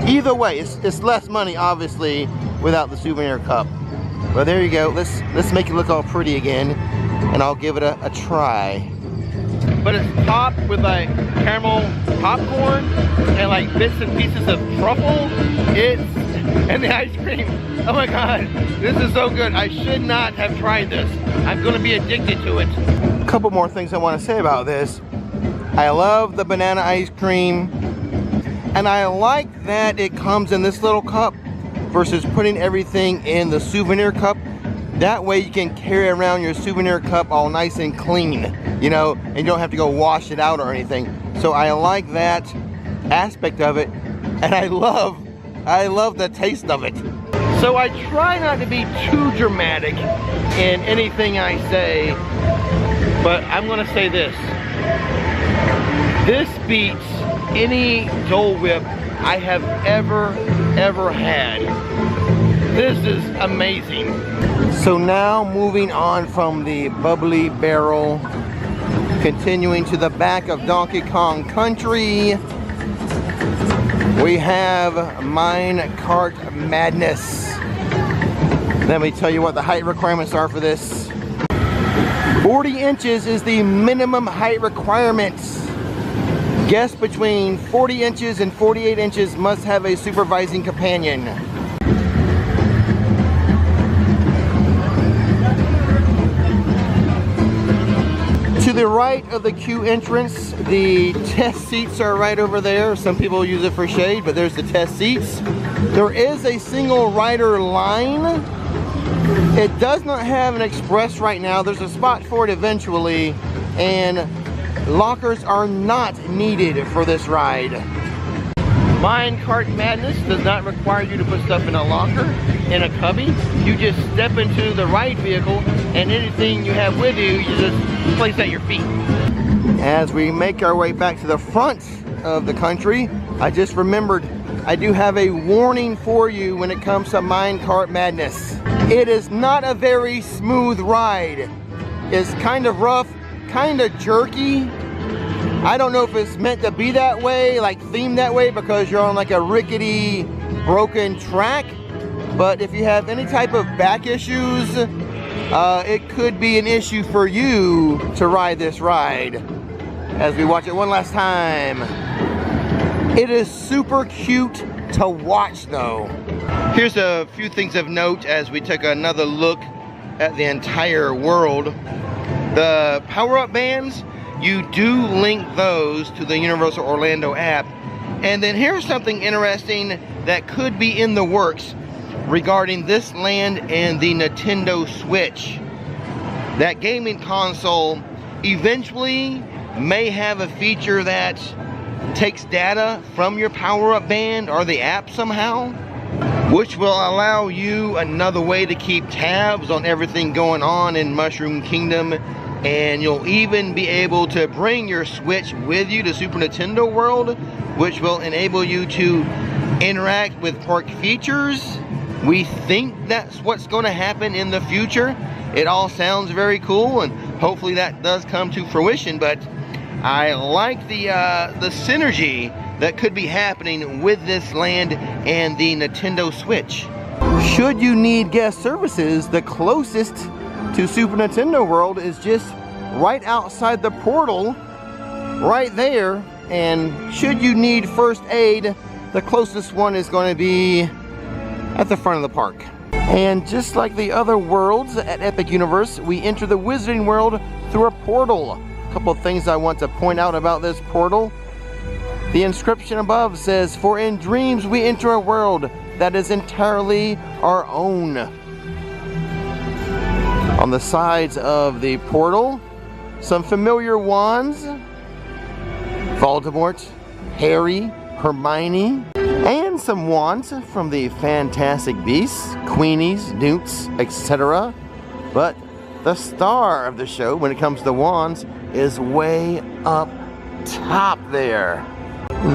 either way, it's less money, obviously, without the souvenir cup. But there you go. Let's make it look all pretty again, and I'll give it a try. But it's topped with like caramel popcorn and like bits and pieces of truffle. And the ice cream. Oh my god, this is so good. I should not have tried this. I'm gonna be addicted to it. A couple more things I want to say about this. I love the banana ice cream, and I like that it comes in this little cup versus putting everything in the souvenir cup. That way you can carry around your souvenir cup all nice and clean, you know, and you don't have to go wash it out or anything. So I like that aspect of it, and I love the taste of it. So I try not to be too dramatic in anything I say, but I'm gonna say this. This beats any Dole Whip I have ever had. This is amazing. So now moving on from the bubbly barrel, continuing to the back of Donkey Kong Country, we have Mine Cart Madness. Let me tell you what the height requirements are for this. 40 inches is the minimum height requirements. Guests between 40 inches and 48 inches must have a supervising companion. To the right of the queue entrance, the test seats are right over there. Some people use it for shade, but there's the test seats. There is a single rider line. It does not have an express right now. There's a spot for it eventually, and lockers are not needed for this ride. Mine Cart Madness does not require you to put stuff in a locker, in a cubby. You just step into the ride vehicle, and anything you have with you, you just place at your feet. As we make our way back to the front of the country, I just remembered I do have a warning for you when it comes to Mine Cart Madness. It is not a very smooth ride. It's kind of rough, kind of jerky. I don't know if it's meant to be that way, like themed that way, because you're on like a rickety, broken track. But if you have any type of back issues, it could be an issue for you to ride this ride. As we watch it one last time. It is super cute to watch though. Here's a few things of note as we take another look at the entire world. The power-up bands, you do link those to the Universal Orlando app. And then here's something interesting that could be in the works regarding this land and the Nintendo Switch. That gaming console eventually may have a feature that takes data from your power-up band or the app somehow, which will allow you another way to keep tabs on everything going on in Mushroom Kingdom. And you'll even be able to bring your Switch with you to Super Nintendo World, which will enable you to interact with park features. We think that's what's going to happen in the future. It all sounds very cool, and hopefully that does come to fruition, but I like the synergy that could be happening with this land and the Nintendo Switch. Should you need guest services, the closest to Super Nintendo World is just right outside the portal, right there. And should you need first aid, the closest one is going to be at the front of the park. And just like the other worlds at Epic Universe, we enter the Wizarding World through a portal. A couple of things I want to point out about this portal. The inscription above says, "For in dreams we enter a world that is entirely our own." On the sides of the portal, some familiar wands. Voldemort, Harry, Hermione, and some wands from the Fantastic Beasts, Queenies, Newts, etc. But the star of the show when it comes to wands is way up top there.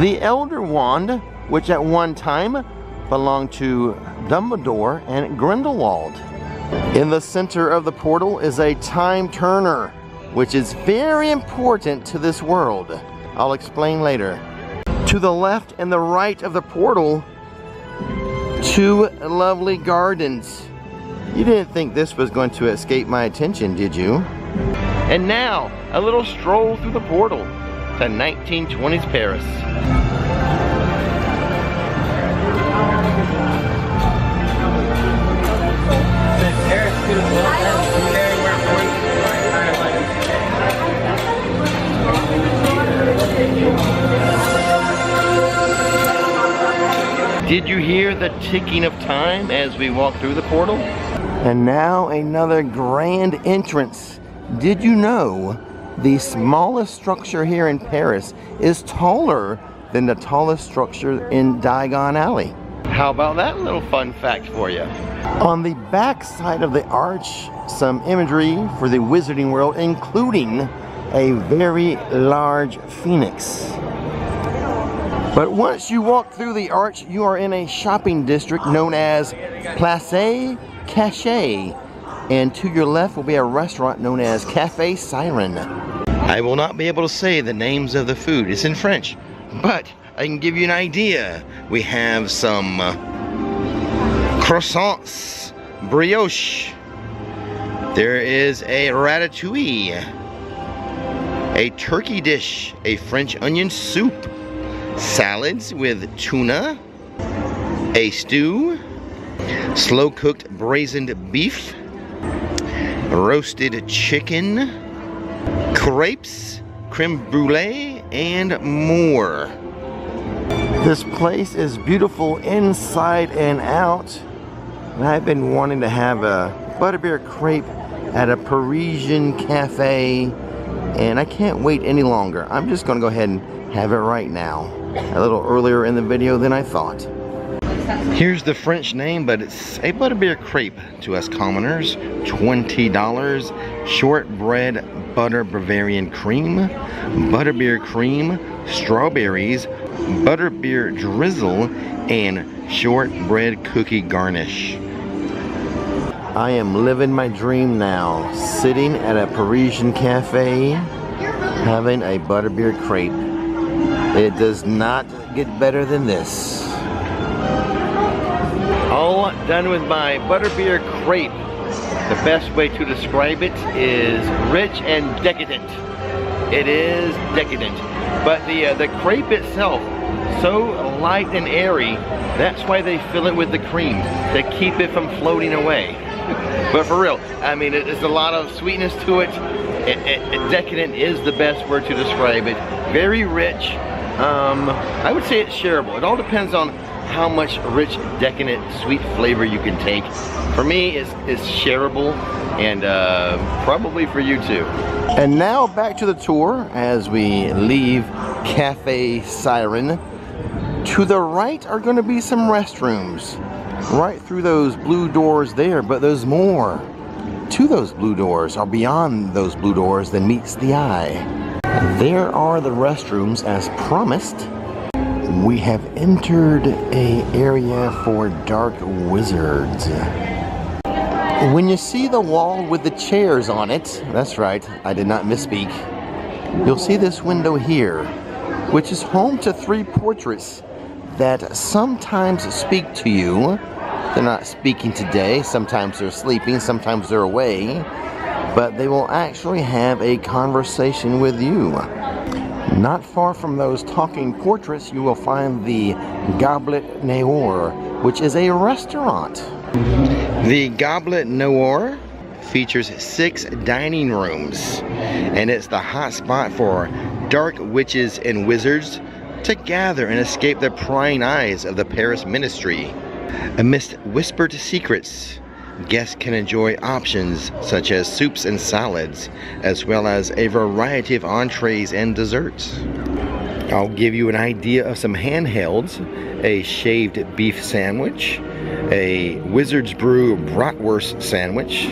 The Elder Wand, which at one time belonged to Dumbledore and Grindelwald. In the center of the portal is a time turner, which is very important to this world. I'll explain later. To the left and the right of the portal, two lovely gardens. You didn't think this was going to escape my attention, did you? And now, a little stroll through the portal to 1920s Paris. Did you hear the ticking of time as we walk through the portal? And now another grand entrance. Did you know the smallest structure here in Paris is taller than the tallest structure in Diagon Alley? How about that little fun fact for you? On the back side of the arch, some imagery for the Wizarding World, including a very large phoenix. But once you walk through the arch, you are in a shopping district known as Plaza, Café. And to your left will be a restaurant known as Café Siren. I will not be able to say the names of the food. It's in French, but I can give you an idea. We have some croissants, brioche. There is a ratatouille, a turkey dish, a French onion soup, salads with tuna, a stew, slow-cooked braised beef, roasted chicken, crepes, creme brulee, and more. This place is beautiful inside and out. And I've been wanting to have a butterbeer crepe at a Parisian cafe, and I can't wait any longer. I'm just gonna go ahead and have it right now. A little earlier in the video than I thought. Here's the French name, but it's a butterbeer crepe to us commoners. $20. Shortbread butter Bavarian cream, butterbeer cream, strawberries, butterbeer drizzle, and shortbread cookie garnish. I am living my dream now, sitting at a Parisian cafe, having a butterbeer crepe. It does not get better than this. All done with my butterbeer crepe. The best way to describe it is rich and decadent. It is decadent. But the crepe itself, so light and airy, that's why they fill it with the cream, to keep it from floating away. But for real, I mean, there's a lot of sweetness to it. Decadent is the best word to describe it. Very rich. I would say it's shareable. It all depends on how much rich, decadent, sweet flavor you can take. For me, it's shareable, and probably for you too. And now back to the tour as we leave Café Siren. To the right are going to be some restrooms. Right through those blue doors there, but there's more to those blue doors, or beyond those blue doors, than meets the eye. There are the restrooms as promised. We have entered an area for dark wizards. When you see the wall with the chairs on it, that's right, I did not misspeak, you'll see this window here, which is home to 3 portraits that sometimes speak to you. They're not speaking today, sometimes they're sleeping, sometimes they're away, but they will actually have a conversation with you. Not far from those talking portraits, you will find the Goblet Noir, which is a restaurant. The Goblet Noir features 6 dining rooms, and it's the hot spot for dark witches and wizards to gather and escape the prying eyes of the Paris ministry. Amidst whispered secrets, guests can enjoy options such as soups and salads, as well as a variety of entrees and desserts. I'll give you an idea of some handhelds: a shaved beef sandwich, a Wizard's Brew bratwurst sandwich.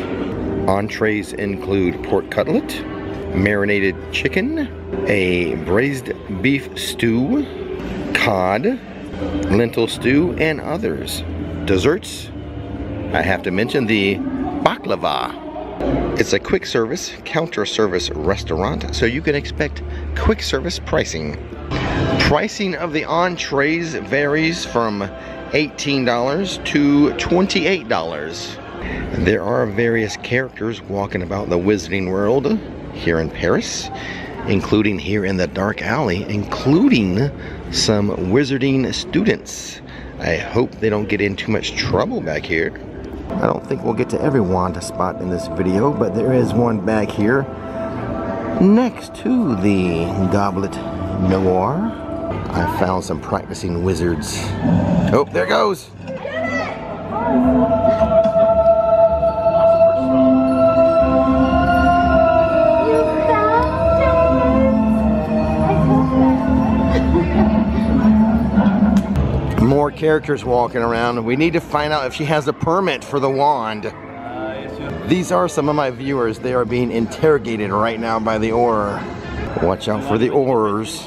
Entrees include pork cutlet, marinated chicken, a braised beef stew, cod, lentil stew, and others. Desserts, I have to mention the baklava. It's a quick service, counter service restaurant, so you can expect quick service pricing. Pricing of the entrees varies from $18 to $28. There are various characters walking about the Wizarding World here in Paris, including here in the dark alley, including some wizarding students. I hope they don't get in too much trouble back here. I don't think we'll get to every wand spot in this video, but there is one back here next to the Goblet Noir. I found some practicing wizards. Oh, there it goes! More characters walking around. We need to find out if she has a permit for the wand. These are some of my viewers. They are being interrogated right now by the Auror. Watch out for the Aurors.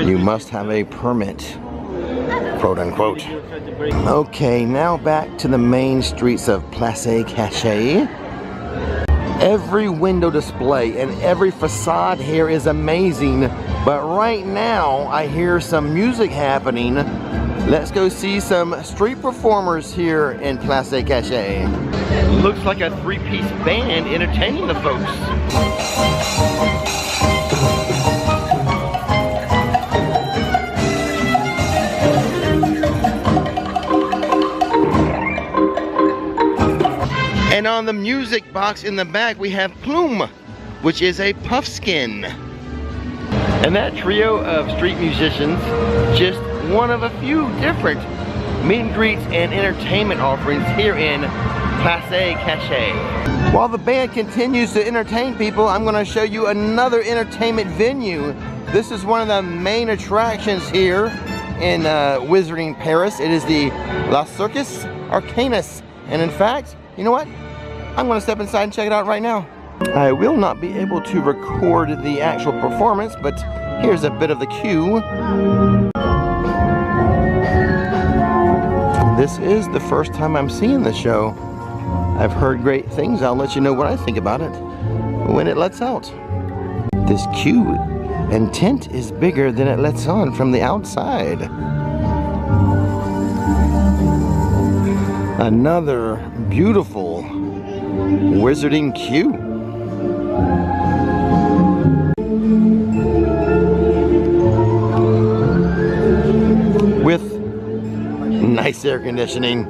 You must have a permit, quote unquote. Okay, now back to the main streets of Plaza Café. Every window display and every facade here is amazing, but right now I hear some music happening. Let's go see some street performers here in Plaza Café. Looks like a three-piece band entertaining the folks. And on the music box in the back, we have Plume, which is a puffskin. And that trio of street musicians, just one of a few different meet and greets and entertainment offerings here in Plaza Café. While the band continues to entertain people, I'm going to show you another entertainment venue. This is one of the main attractions here in Wizarding Paris. It is the La Circus Arcanus. And in fact, you know what? I'm going to step inside and check it out right now. I will not be able to record the actual performance, but here's a bit of the cue. This is the first time I'm seeing the show. I've heard great things. I'll let you know what I think about it when it lets out. This cue and tent is bigger than it lets on from the outside. Another beautiful wizarding queue. With nice air conditioning.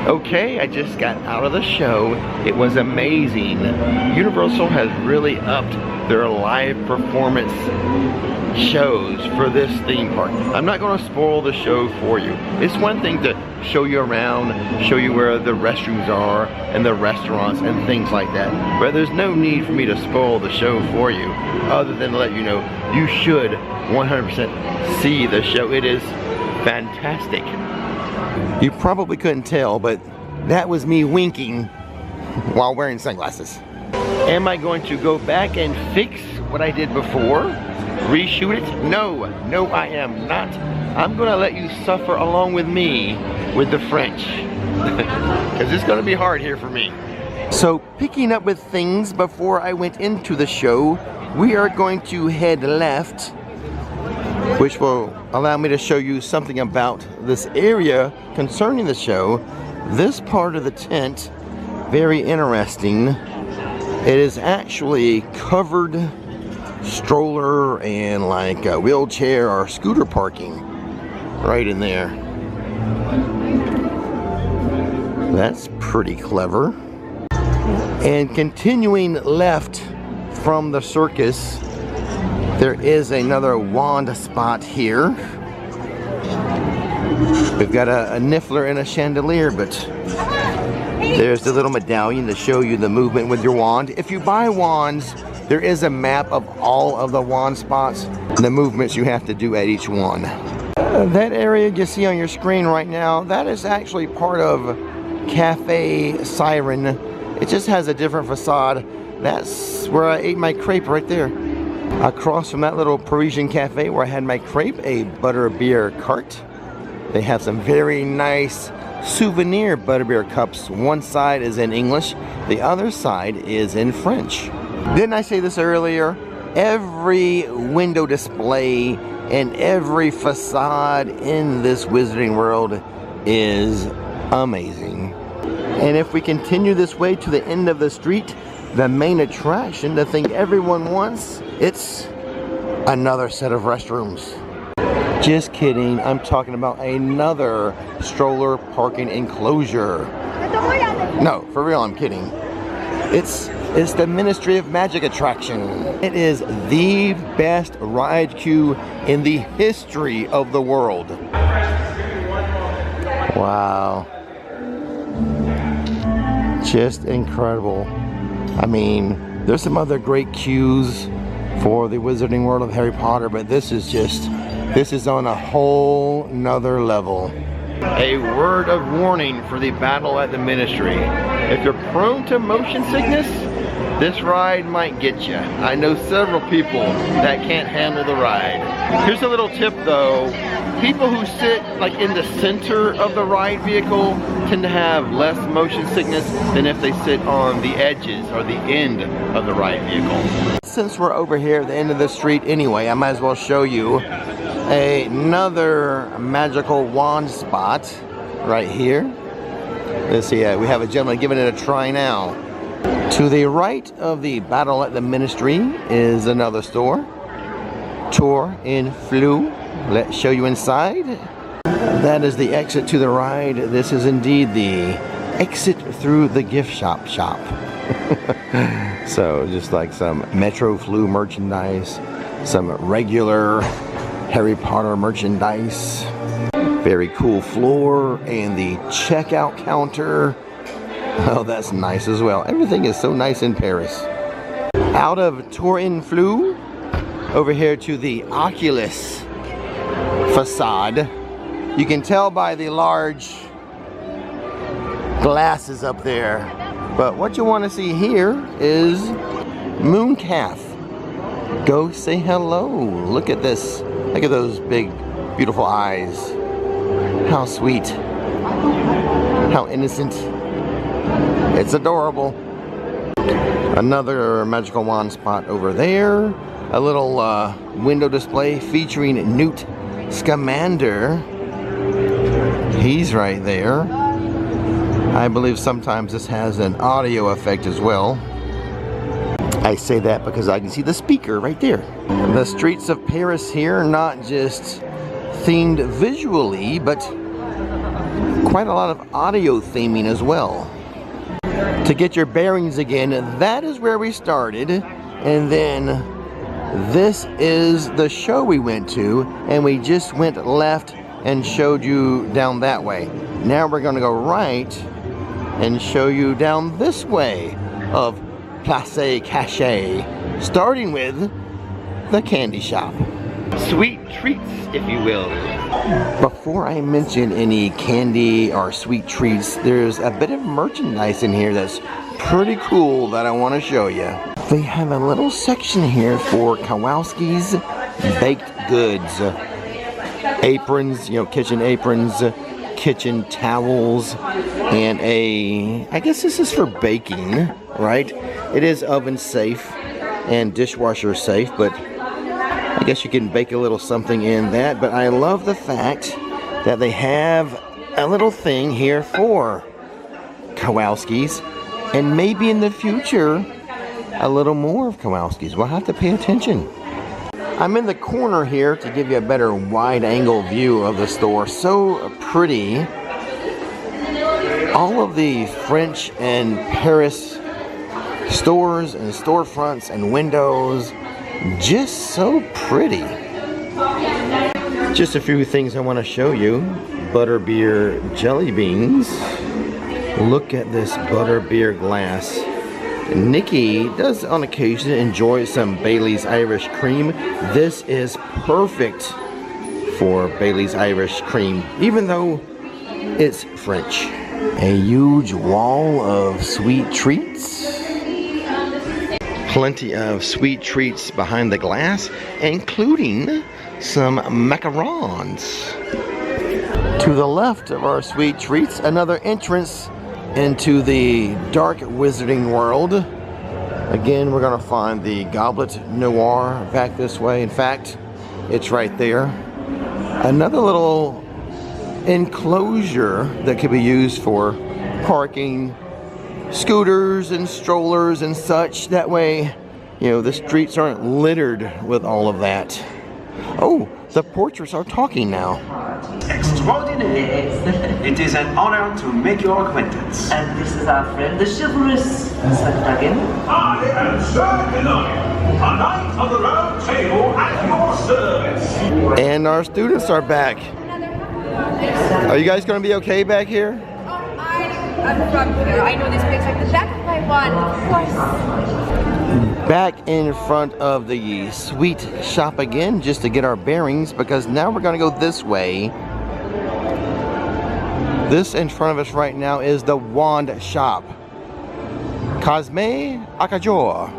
Okay, I just got out of the show. It was amazing. Universal has really upped their live performance shows for this theme park. I'm not going to spoil the show for you. It's one thing to show you around, show you where the restrooms are and the restaurants and things like that. But there's no need for me to spoil the show for you, other than to let you know you should 100% see the show. It is fantastic. You probably couldn't tell, but that was me winking while wearing sunglasses. Am I going to go back and fix what I did before? Reshoot it? No, I am not. I'm gonna let you suffer along with me with the French. Because it's gonna be hard here for me. So picking up with things before I went into the show, we are going to head left, which will allow me to show you something about this area concerning the show. This part of the tent, very interesting. It is actually covered stroller and like a wheelchair or scooter parking right in there. That's pretty clever. And continuing left from the circus, there is another wand spot here. We've got a niffler and a chandelier, but there's the little medallion to show you the movement with your wand. If you buy wands, there is a map of all of the wand spots and the movements you have to do at each one. That area you see on your screen right now, that is actually part of Café Siren. It just has a different facade. That's where I ate my crepe right there. Across from that little Parisian cafe where I had my crepe, a butterbeer cart. They have some very nice souvenir butterbeer cups. One side is in English, the other side is in French. Didn't I say this earlier? Every window display and every facade in this Wizarding World is amazing. And if we continue this way to the end of the street, the main attraction, the thing everyone wants, it's another set of restrooms. Just kidding, I'm talking about another stroller parking enclosure. No, for real, I'm kidding. It's the Ministry of Magic attraction. It is the best ride queue in the history of the world. Wow. Just incredible. I mean, there's some other great queues for the Wizarding World of Harry Potter, but this is just This is on a whole nother level. A word of warning for the battle at the ministry. If you're prone to motion sickness, this ride might get you. I know several people that can't handle the ride. Here's a little tip though. People who sit like in the center of the ride vehicle tend to have less motion sickness than if they sit on the edges or the end of the ride vehicle. Since we're over here at the end of the street anyway, I might as well show you another magical wand spot right here. Let's see, we have a gentleman giving it a try now. To the right of the battle at the ministry is another store. Tour in Flou. Let's show you inside. That is the exit to the ride. This is indeed the exit through the gift shop. So just like some Metro Flou merchandise, some regular Harry Potter merchandise. Very cool floor and the checkout counter. Oh, that's nice as well. Everything is so nice in Paris. Out of Tour in Flou, over here to the Oculus facade. You can tell by the large glasses up there. But what you want to see here is Mooncalf. Go say hello. Look at this. Look at those big, beautiful eyes. How sweet. How innocent. It's adorable. Another magical wand spot over there. A little window display featuring Newt Scamander. He's right there. I believe sometimes this has an audio effect as well. I say that because I can see the speaker right there. The streets of Paris here, not just themed visually, but quite a lot of audio theming as well. To get your bearings again, that is where we started, and then this is the show we went to, and we just went left and showed you down that way. Now we're going to go right and show you down this way of Plaza Café, starting with the candy shop. Sweet treats, if you will. Before I mention any candy or sweet treats, there's a bit of merchandise in here that's pretty cool that I want to show you. They have a little section here for Kowalski's baked goods. Aprons, you know, kitchen aprons, kitchen towels, and I guess this is for baking, right? It is oven safe and dishwasher safe, but I guess you can bake a little something in that. But I love the fact that they have a little thing here for Kowalski's, and maybe in the future a little more of Kowalski's. We'll have to pay attention. I'm in the corner here to give you a better wide angle view of the store. So pretty. All of the French and Paris stores and storefronts and windows, just so pretty. Just a few things I want to show you. Butterbeer jelly beans. Look at this butterbeer glass. Nikki does on occasion enjoy some Bailey's Irish cream. This is perfect for Bailey's Irish cream, even though it's French. A huge wall of sweet treats. Plenty of sweet treats behind the glass, including some macarons. To the left of our sweet treats, another entrance into the dark wizarding world. Again, we're gonna find the Goblet Noir back this way. In fact, it's right there. Another little enclosure that could be used for parking scooters and strollers and such. That way, you know, the streets aren't littered with all of that. Oh, the portraits are talking now. Extraordinary. It is an honor to make your acquaintance. And this is our friend, the chivalrous Sir Duggan. I am Sir Duggan, a knight of the round table at your service. And our students are back. Are you guys going to be okay back here? I'm from here. I know this place like the back of my one, of course. Back in front of the sweet shop again, just to get our bearings, because now we're gonna go this way. This in front of us right now is the wand shop. Café Akajo,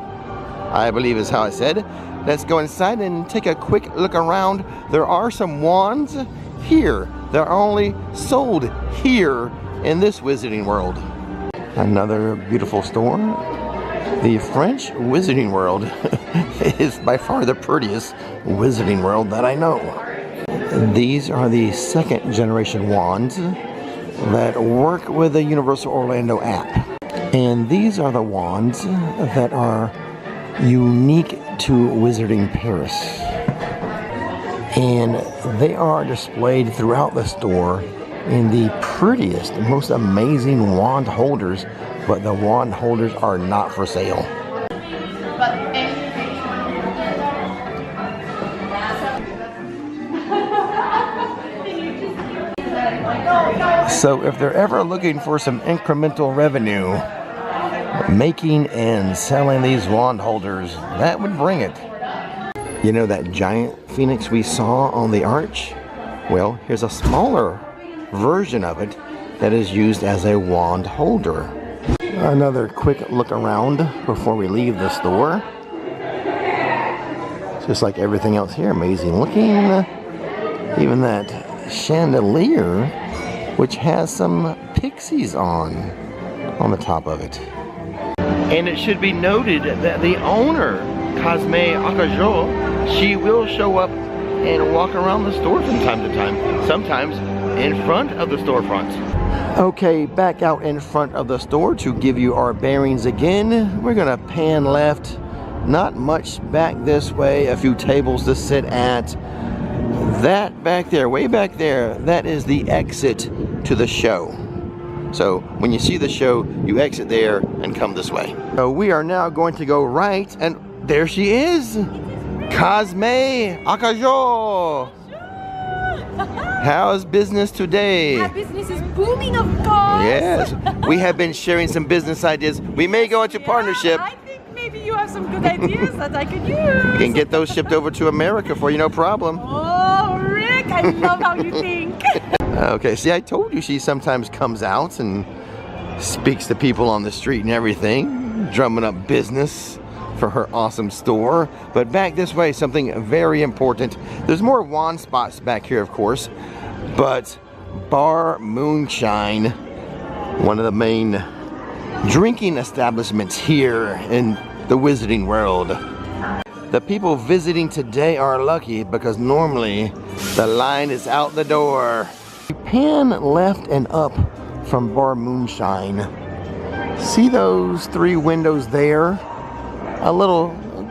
I believe is how I said. Let's go inside and take a quick look around. There are some wands here. They're only sold here in this Wizarding World. Another beautiful store. The French Wizarding World is by far the prettiest Wizarding World that I know. These are the second generation wands that work with the Universal Orlando app. And these are the wands that are unique to Wizarding Paris. And they are displayed throughout the store in the prettiest, most amazing wand holders, but the wand holders are not for sale. So if they're ever looking for some incremental revenue, making and selling these wand holders, that would bring it. You know that giant phoenix we saw on the arch? Well, here's a smaller version of it that is used as a wand holder. Another quick look around before we leave the store. Just like everything else here, amazing looking. Even that chandelier, which has some pixies on the top of it. And it should be noted that the owner, Café Akajo, she will show up and walk around the store from time to time, sometimes in front of the storefront. Okay, back out in front of the store to give you our bearings again. We're gonna pan left, not much back this way, a few tables to sit at. That back there, way back there, that is the exit to the show. So when you see the show, you exit there and come this way. So we are now going to go right, and there she is, Café Akajo. How's business today? Our business is booming, of course. Yes, we have been sharing some business ideas. We may go into partnership. I think maybe you have some good ideas that I could use. We can get those shipped over to America for you, no problem. Oh, Rick, I love how you think. Okay, see, I told you she sometimes comes out and speaks to people on the street and everything, drumming up business for her awesome store. But back this way, something very important. There's more wand spots back here, of course, but Bar Moonshine, one of the main drinking establishments here in the Wizarding World. The people visiting today are lucky because normally the line is out the door. You pan left and up from Bar Moonshine. See those three windows there?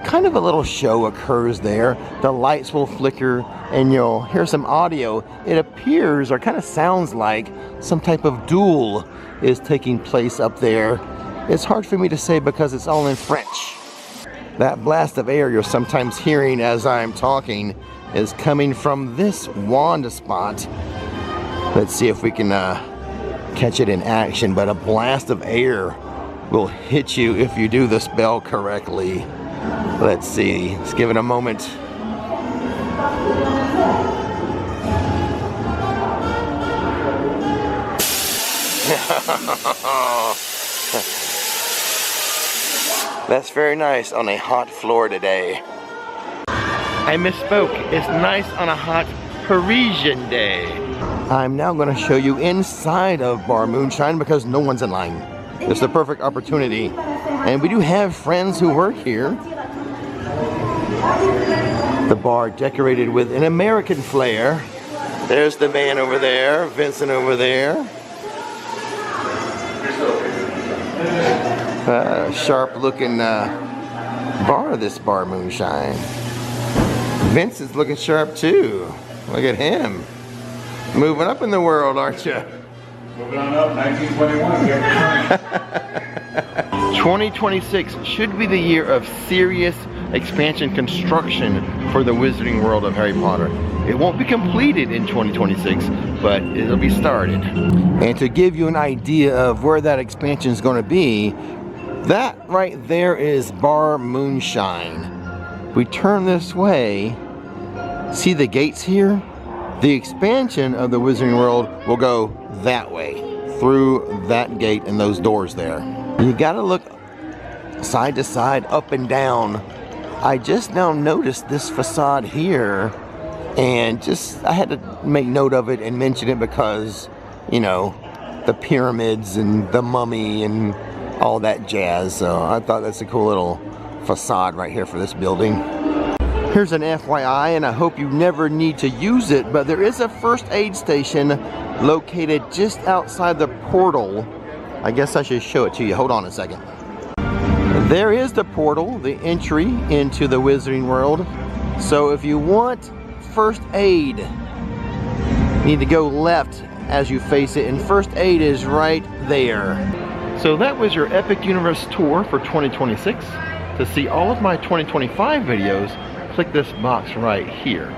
Kind of a little show occurs there. The lights will flicker and you'll hear some audio. It appears or kind of sounds like some type of duel is taking place up there. It's hard for me to say because it's all in French. That blast of air you're sometimes hearing as I'm talking is coming from this wand spot. Let's see if we can catch it in action, but a blast of air will hit you if you do the spell correctly. Let's see, let's give it a moment. That's very nice on a hot floor today. I misspoke, it's nice on a hot Parisian day. I'm now going to show you inside of Bar Moonshine because no one's in line. It's the perfect opportunity. And we do have friends who work here. The bar decorated with an American flair. There's the man over there, Vincent over there. Sharp looking bar, this Bar Moonshine. Vincent's looking sharp too. Look at him. Moving up in the world, aren't you? Moving on up, 1921. 2026 should be the year of serious expansion construction for the Wizarding World of Harry Potter. It won't be completed in 2026, but it'll be started. And to give you an idea of where that expansion is going to be, That right there is Bar Moonshine. We turn this way, see the gates here? The expansion of the Wizarding World will go that way, through that gate and those doors there. You gotta look side to side, up and down. I just now noticed this facade here, and I had to make note of it and mention it because, you know, the pyramids and the mummy and all that jazz. So I thought that's a cool little facade right here for this building. Here's an FYI, and I hope you never need to use it, but there is a first aid station located just outside the portal. I guess I should show it to you. Hold on a second. There is the portal, the entry into the Wizarding World. So if you want first aid, you need to go left as you face it, and first aid is right there. So that was your Epic Universe tour for 2026. To see all of my 2025 videos, click this box right here.